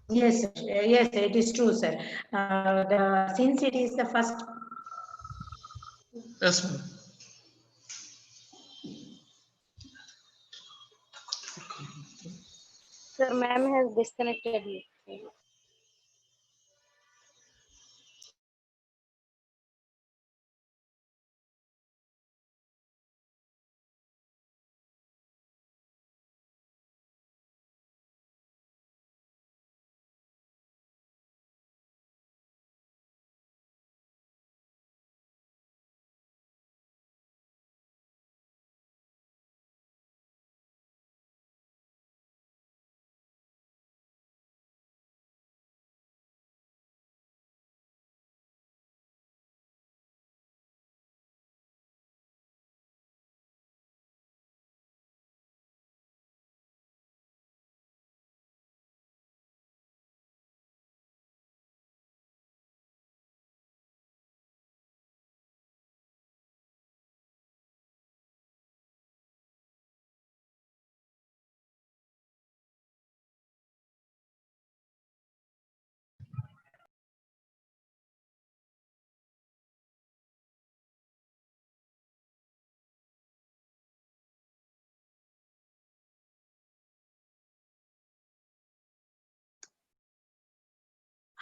Yes, sir. Yes, it is true, sir. Since it is the first. Yes, ma'am. Sir, ma'am has disconnected you.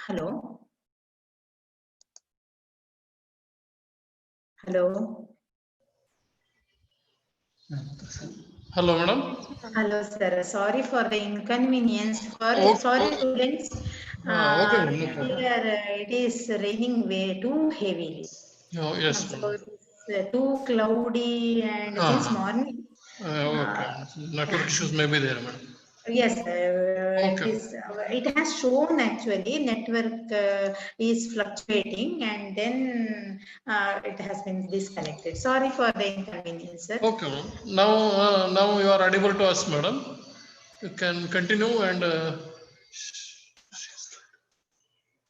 Hello. Hello. Hello, madam. Hello, sir. Sorry for the inconvenience. Okay. Sorry, students. Okay, no problem. Here it is raining way too heavily. Oh, yes. So it is too cloudy and since morning. Okay. Network issues may be there, madam. Yes, Okay. it has shown actually network is fluctuating and then it has been disconnected. Sorry for the inconvenience, sir. Okay, ma'am. Now you are audible to us, madam. You can continue and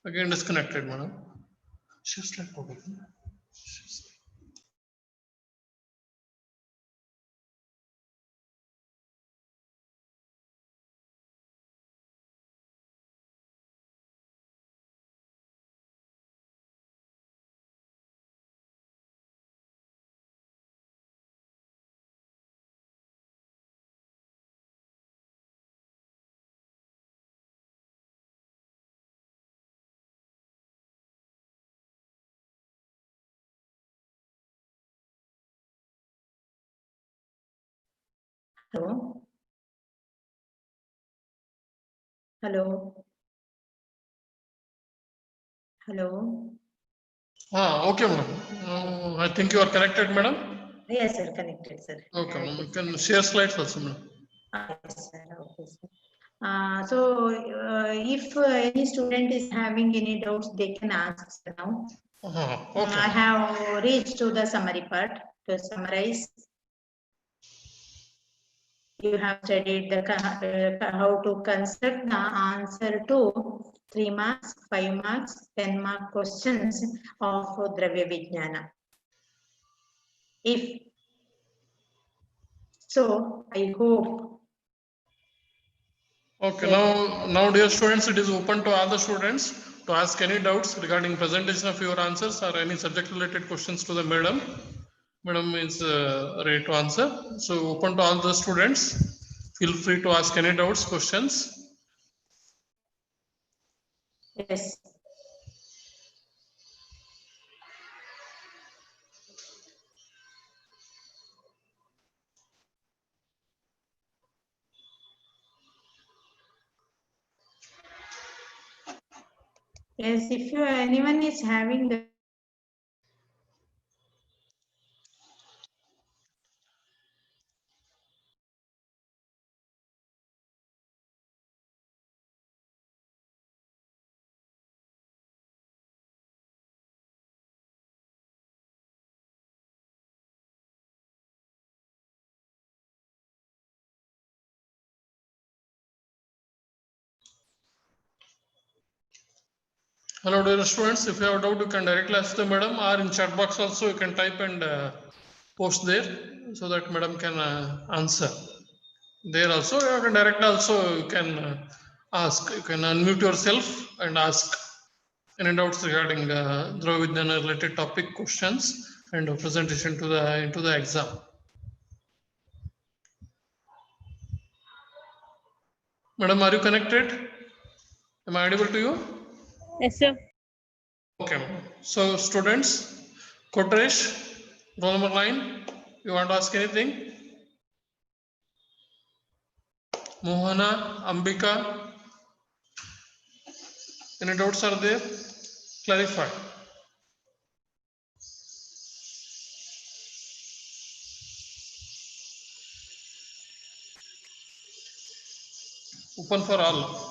again disconnected, madam. She's like, okay. Hello. Hello. Hello. Okay, madam. I think you are connected, madam. Yes, sir. Connected, sir. Okay, madam. You can share slides also, madam. Yes, sir. Okay, sir. If any student is having any doubts, they can ask now. Okay. I have reached to the summary part to summarize. You have studied the how to construct the answer to 3 marks, 5 marks, 10 mark questions of Dravya Vignyana. If so, I hope. Okay, now, dear students, it is open to all the students to ask any doubts regarding presentation of your answers or any subject-related questions to the madam. Madam is ready to answer. So, open to all the students. Feel free to ask any doubts, questions. Yes. Yes, if anyone is having the Hello, dear students. If you have a doubt, you can directly ask the madam, or in chat box also you can type and post there so that madam can answer. There also you can direct also you can ask. You can unmute yourself and ask any doubts regarding Dravya Vidhyana related topic questions and presentation into the exam. Madam, are you connected? Am I audible to you? Yes, sir. Okay. So students, Kotesh, roll number 9, you want to ask anything? Mohana, Ambika, any doubts are there? Clarify. Open for all.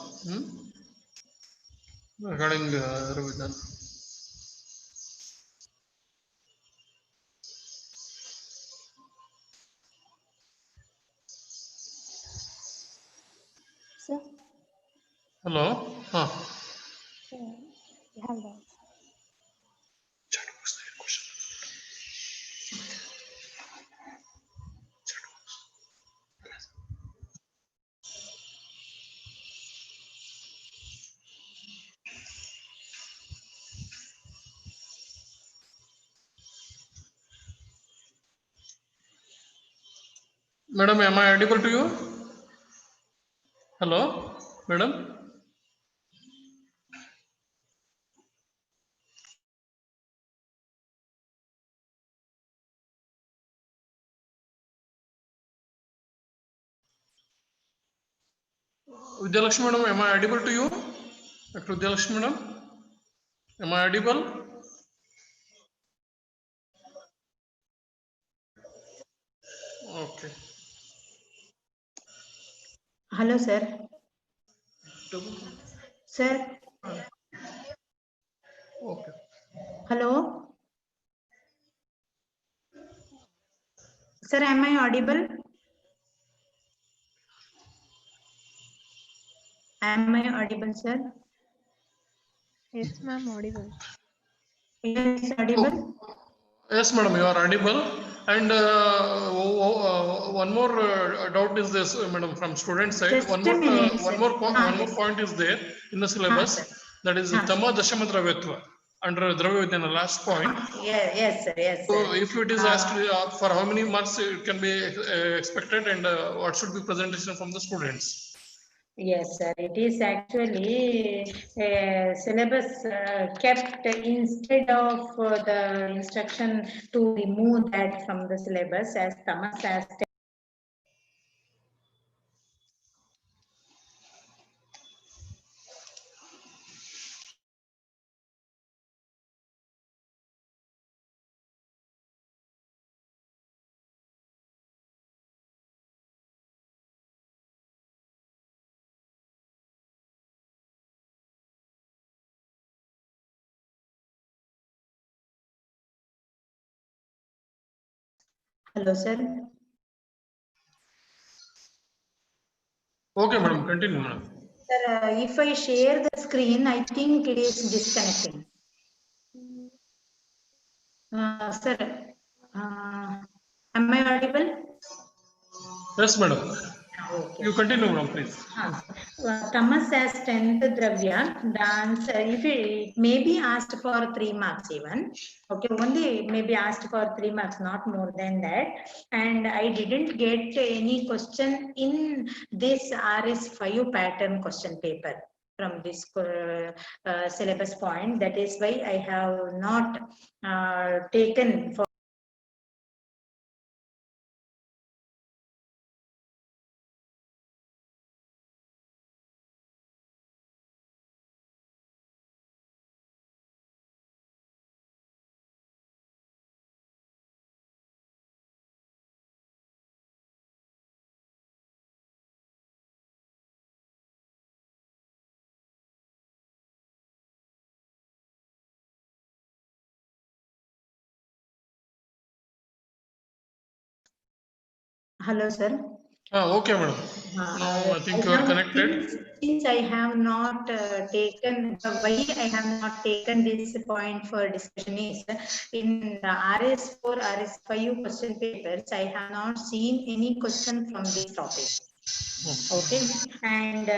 Regarding revision. Sir, Hello. you have doubts. Madam, am I audible to you? Hello, madam. Vidyalakshmi madam, am I audible to you? Dr. Vidyalakshmi madam, am I audible? Okay. Hello, sir. Sir. Okay. Hello. Sir, am I audible? Am I audible, sir? Yes, ma'am, audible. Yes, audible. Yes, madam, you are audible. And one more doubt is this, madam, from student side. Just One a more, minute, sir. one more Yes. point is there in the Sir. syllabus. That is Tama Dashama Dravyatva under Dravya Vidyana, last point. Yes, sir. Yes, So sir. if it is asked for how many marks it can be expected, and what should be presentation from the students? Yes, sir. It is actually syllabus kept instead of the instruction to remove that from the syllabus as Thomas has. Hello, sir. Okay, madam, continue, madam. Sir, if I share the screen, I think it is disconnecting. Sir, am I audible? Yes, madam. Okay. You continue, madam, please. Thomas as 10th Dravya, the answer, if it may be asked for 3 marks even. Okay, only maybe asked for 3 marks, not more than that. And I didn't get any question in this RS5 pattern question paper from this syllabus point. That is why I have not taken for. Hello, sir. Okay, madam. Now I think you are connected. Since I have not taken, why I have not taken this point for discussion is in the RS4, RS5 question papers, I have not seen any question from this topic. Okay, and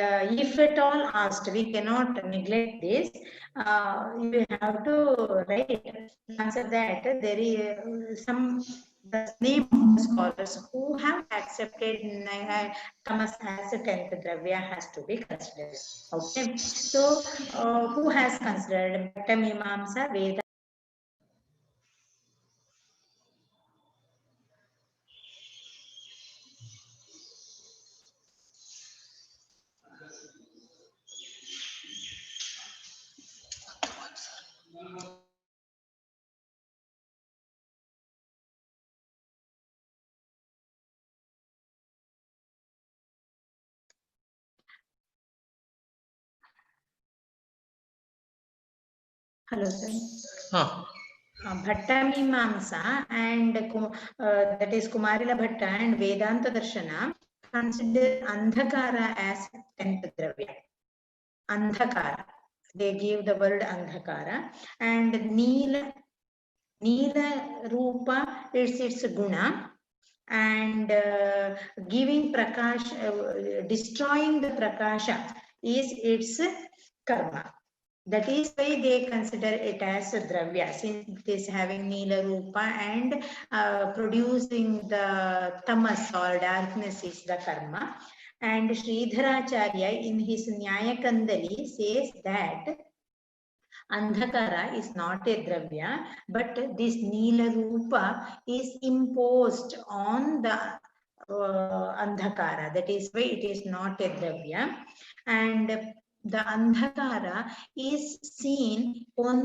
if at all asked, we cannot neglect this. You have to write answer that there is some the name of the scholars who have accepted Thomas as a 10th Dravya has to be considered. Okay, so who has considered Bhattamimamsa, Veda? Hello, sir. Bhattamimamsa and that is Kumarila Bhatta and Vedanta Darshana consider Andhakara as 10th Dravya. Andhakara. They give the word Andhakara. And Neela Rupa is its guna. And giving Prakash, destroying the Prakasha is its karma. That is why they consider it as a Dravya, since it is having Neela Rupa and producing the tamas or darkness is the karma. And Sridharacharya in his Nyaya Kandali says that Andhakara is not a Dravya, but this Neela Rupa is imposed on the andhakara. That is why it is not a dravya. And the andhakara is seen on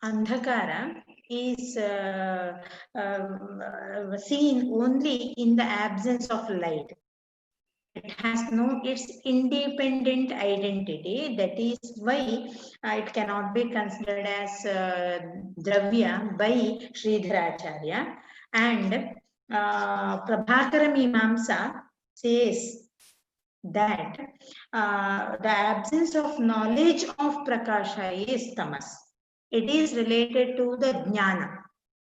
andhakara is seen only in the absence of light. It has no its independent identity. That is why it cannot be considered as dravya by Sridharacharya. And Prabhakara Mimamsa says that the absence of knowledge of prakasha is tamas. It is related to the jnana.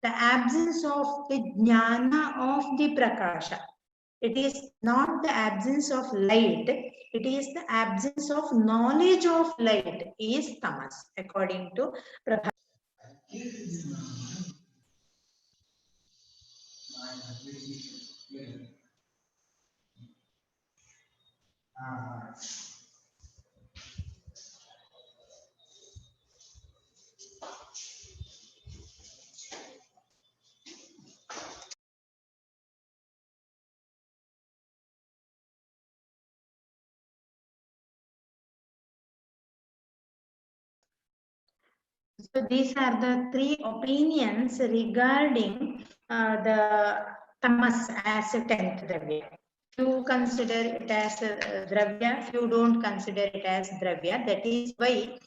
The absence of the jnana of the prakasha. It is not the absence of light. It is the absence of knowledge of light is tamas, according to Prabha. So these are the three opinions regarding the tamas as a 10th dravya. Few consider it as a dravya, few don't consider it as dravya. That is why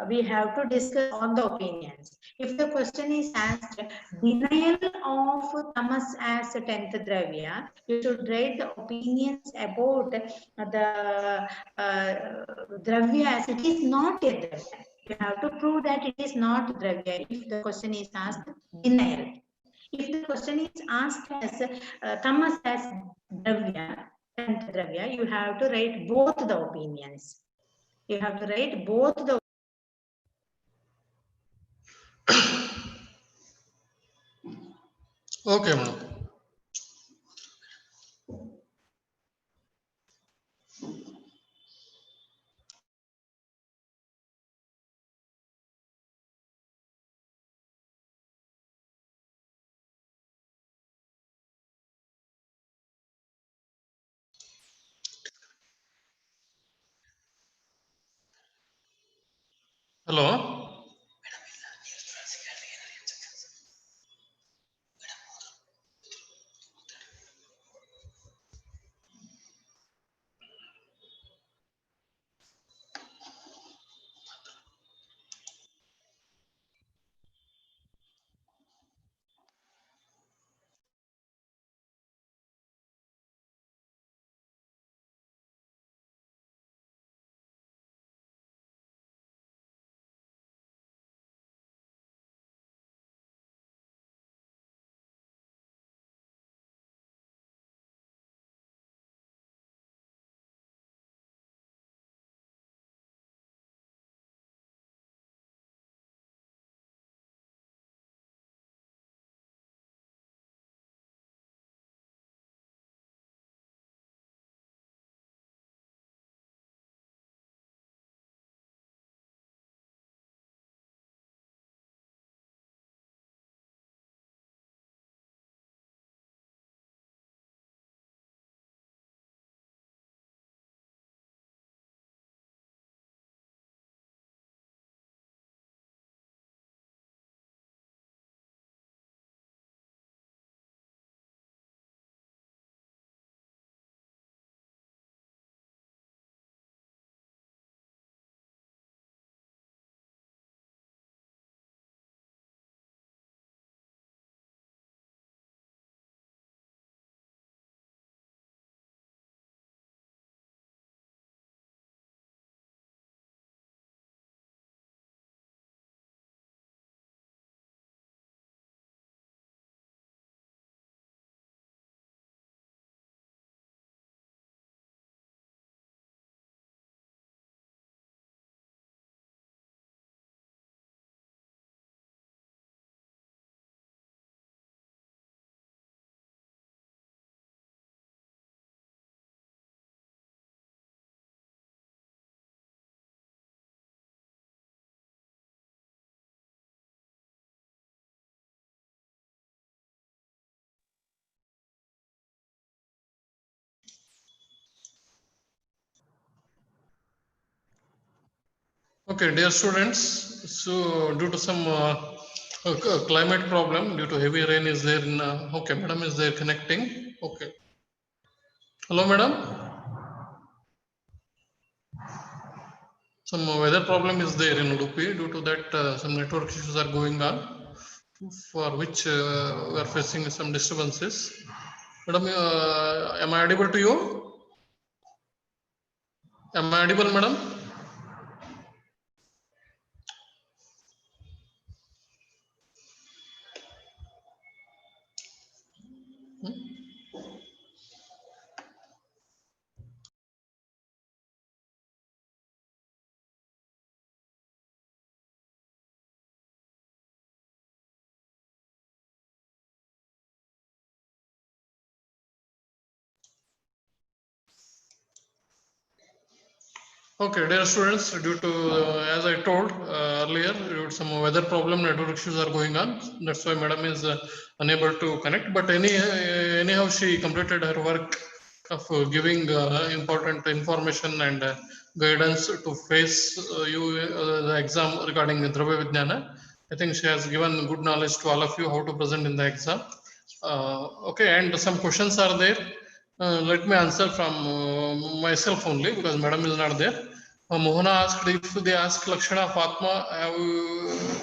we have to discuss all the opinions. If the question is asked, denial of tamas as a 10th dravya, you should write the opinions about the dravya as it is not a dravya. You have to prove that it is not dravya if the question is asked denial. If the question is asked as tamas as dravya, you have to write both the opinions. You have to write both the Okay, madam. Hello. Okay, dear students, so due to some climate problem, due to heavy rain is there in, okay, madam is there connecting. Okay. Hello, madam. Some weather problem is there in Udupi. Due to that, some network issues are going on, for which we are facing some disturbances. Madam, am I audible to you? Am I audible, madam? Okay, dear students, due to, as I told earlier, due to some weather problem, network issues are going on. That's why madam is unable to connect. But anyhow, she completed her work of giving important information and guidance to face the exam regarding Dravya Vignyaniya. I think she has given good knowledge to all of you how to present in the exam. Okay, and some questions are there. Let me answer from myself only because madam is not there. Mohana asked if they ask Lakshana of Atma,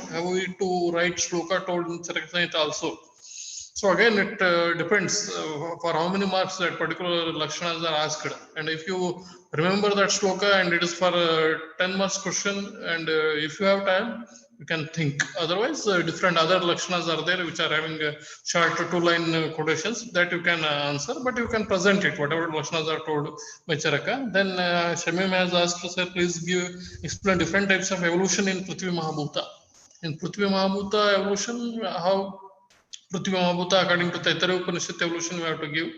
have we to write shloka told in Charaksanhita also? So again, it depends for how many marks that particular Lakshanas are asked. And if you remember that shloka and it is for 10 marks question, and if you have time, you can think. Otherwise, different other Lakshanas are there which are having short 2-line quotations that you can answer, but you can present it, whatever Lakshanas are told by Charaka. Then Shamim has asked, sir, please explain different types of evolution in Prithvi Mahabhuta. In Prithvi Mahabhuta evolution, how Prithvi Mahabhuta, according to Taittiriya Upanishad evolution, we have to give.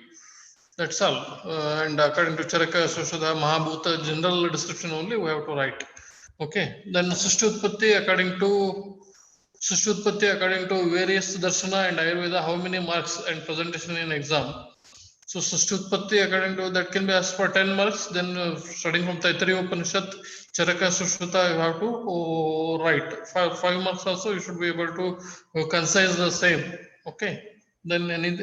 That's all. And according to Charaka, Sushadha, Mahabhuta, general description only we have to write. Okay. Then Sushtutpatti, according to various Darshana and Ayurveda, how many marks and presentation in exam? So Sushtutpatti, according to that, can be asked for 10 marks. Then studying from Taittiriya Upanishad, Charaka, Sushruta, you have to write. 5 marks also, you should be able to concise the same. Okay. Then any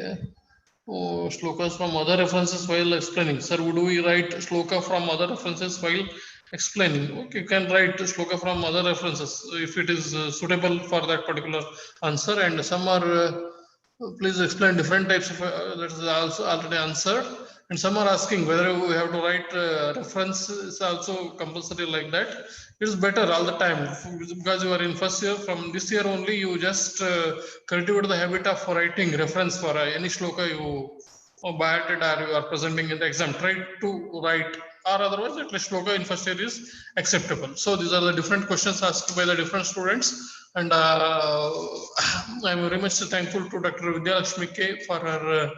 shlokas from other references while explaining. Sir, would we write shloka from other references while explaining? Okay, you can write shloka from other references if it is suitable for that particular answer. And some are please explain different types of that is also already answered, and some are asking whether we have to write reference is also compulsory like that. It is better all the time because you are in first year. From this year only you just cultivate the habit of writing reference for any shloka you by hearted or you are presenting in the exam. Try to write, or otherwise at least shloka in first year is acceptable. So these are the different questions asked by the different students, and I'm very much thankful to Dr. Vidyalakshmi K for her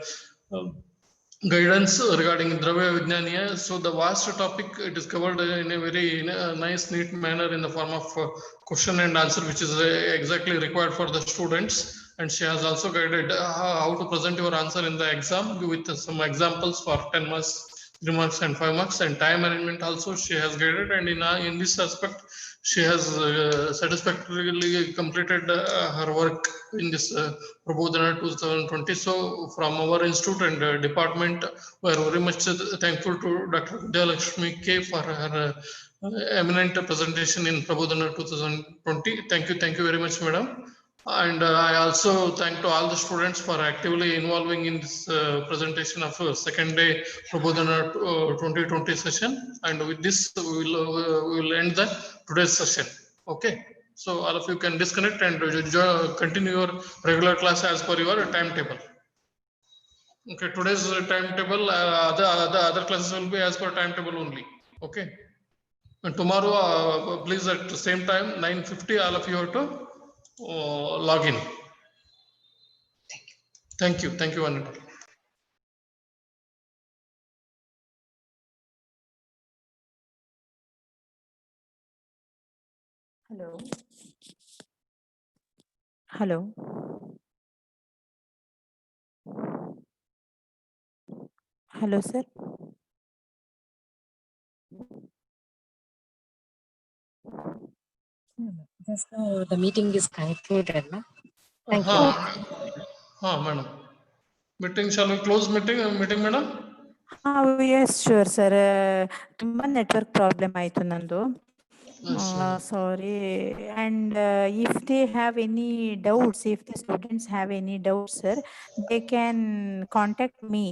guidance regarding Dravya Vignyaniya. So the vast topic, it is covered in a very nice, neat manner in the form of question and answer, which is exactly required for the students. And she has also guided how to present your answer in the exam with some examples for 10 marks, 3 marks and 5 marks, and time management also she has guided. And in this aspect, she has satisfactorily completed her work in this Prabodhana 2020. So from our institute and department, we are very much thankful to Dr. Vidyalakshmi K for her eminent presentation in Prabodhana 2020. Thank you very much, madam. And I also thank to all the students for actively involving in this presentation of second day Prabodhana 2020 session. And with this, we will end the today's session. Okay. So all of you can disconnect and continue your regular class as per your timetable. Okay. Today's timetable, the other classes will be as per timetable only. Okay. And tomorrow, please at the same time, 9:50, all of you have to log in. Thank you. Thank you, one and all. Hello. Hello. Hello, sir. Just now the meeting is concluded, no? Thank you. Madam. Meeting, shall we close meeting, madam? Yes, sure, sir. ತುಂಬಾ network problem ಆಯ್ತು ನಂದು. Yes, madam. Sorry. And if they have any doubts, if the students have any doubts, sir, they can contact me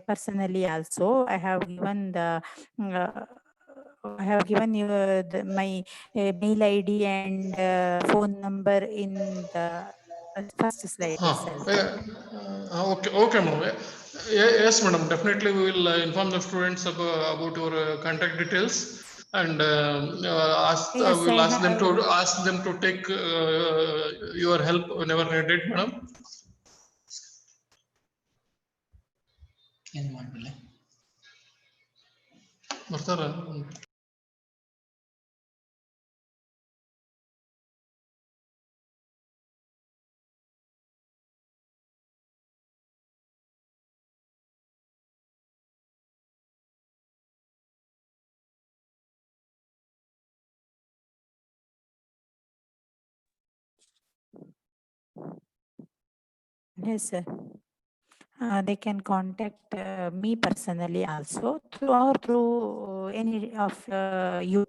personally also. I have given you my mail ID and phone number in the first slide itself. Okay, madam. Yes, madam. Definitely, we will inform the students about your contact details, and Yes, we will I ask them to take your help whenever needed, madam. ಏನು ಮಾಡಬಲ್ಲ ಬರ್ತಾರ Yes, sir. They can contact me personally also through any of you.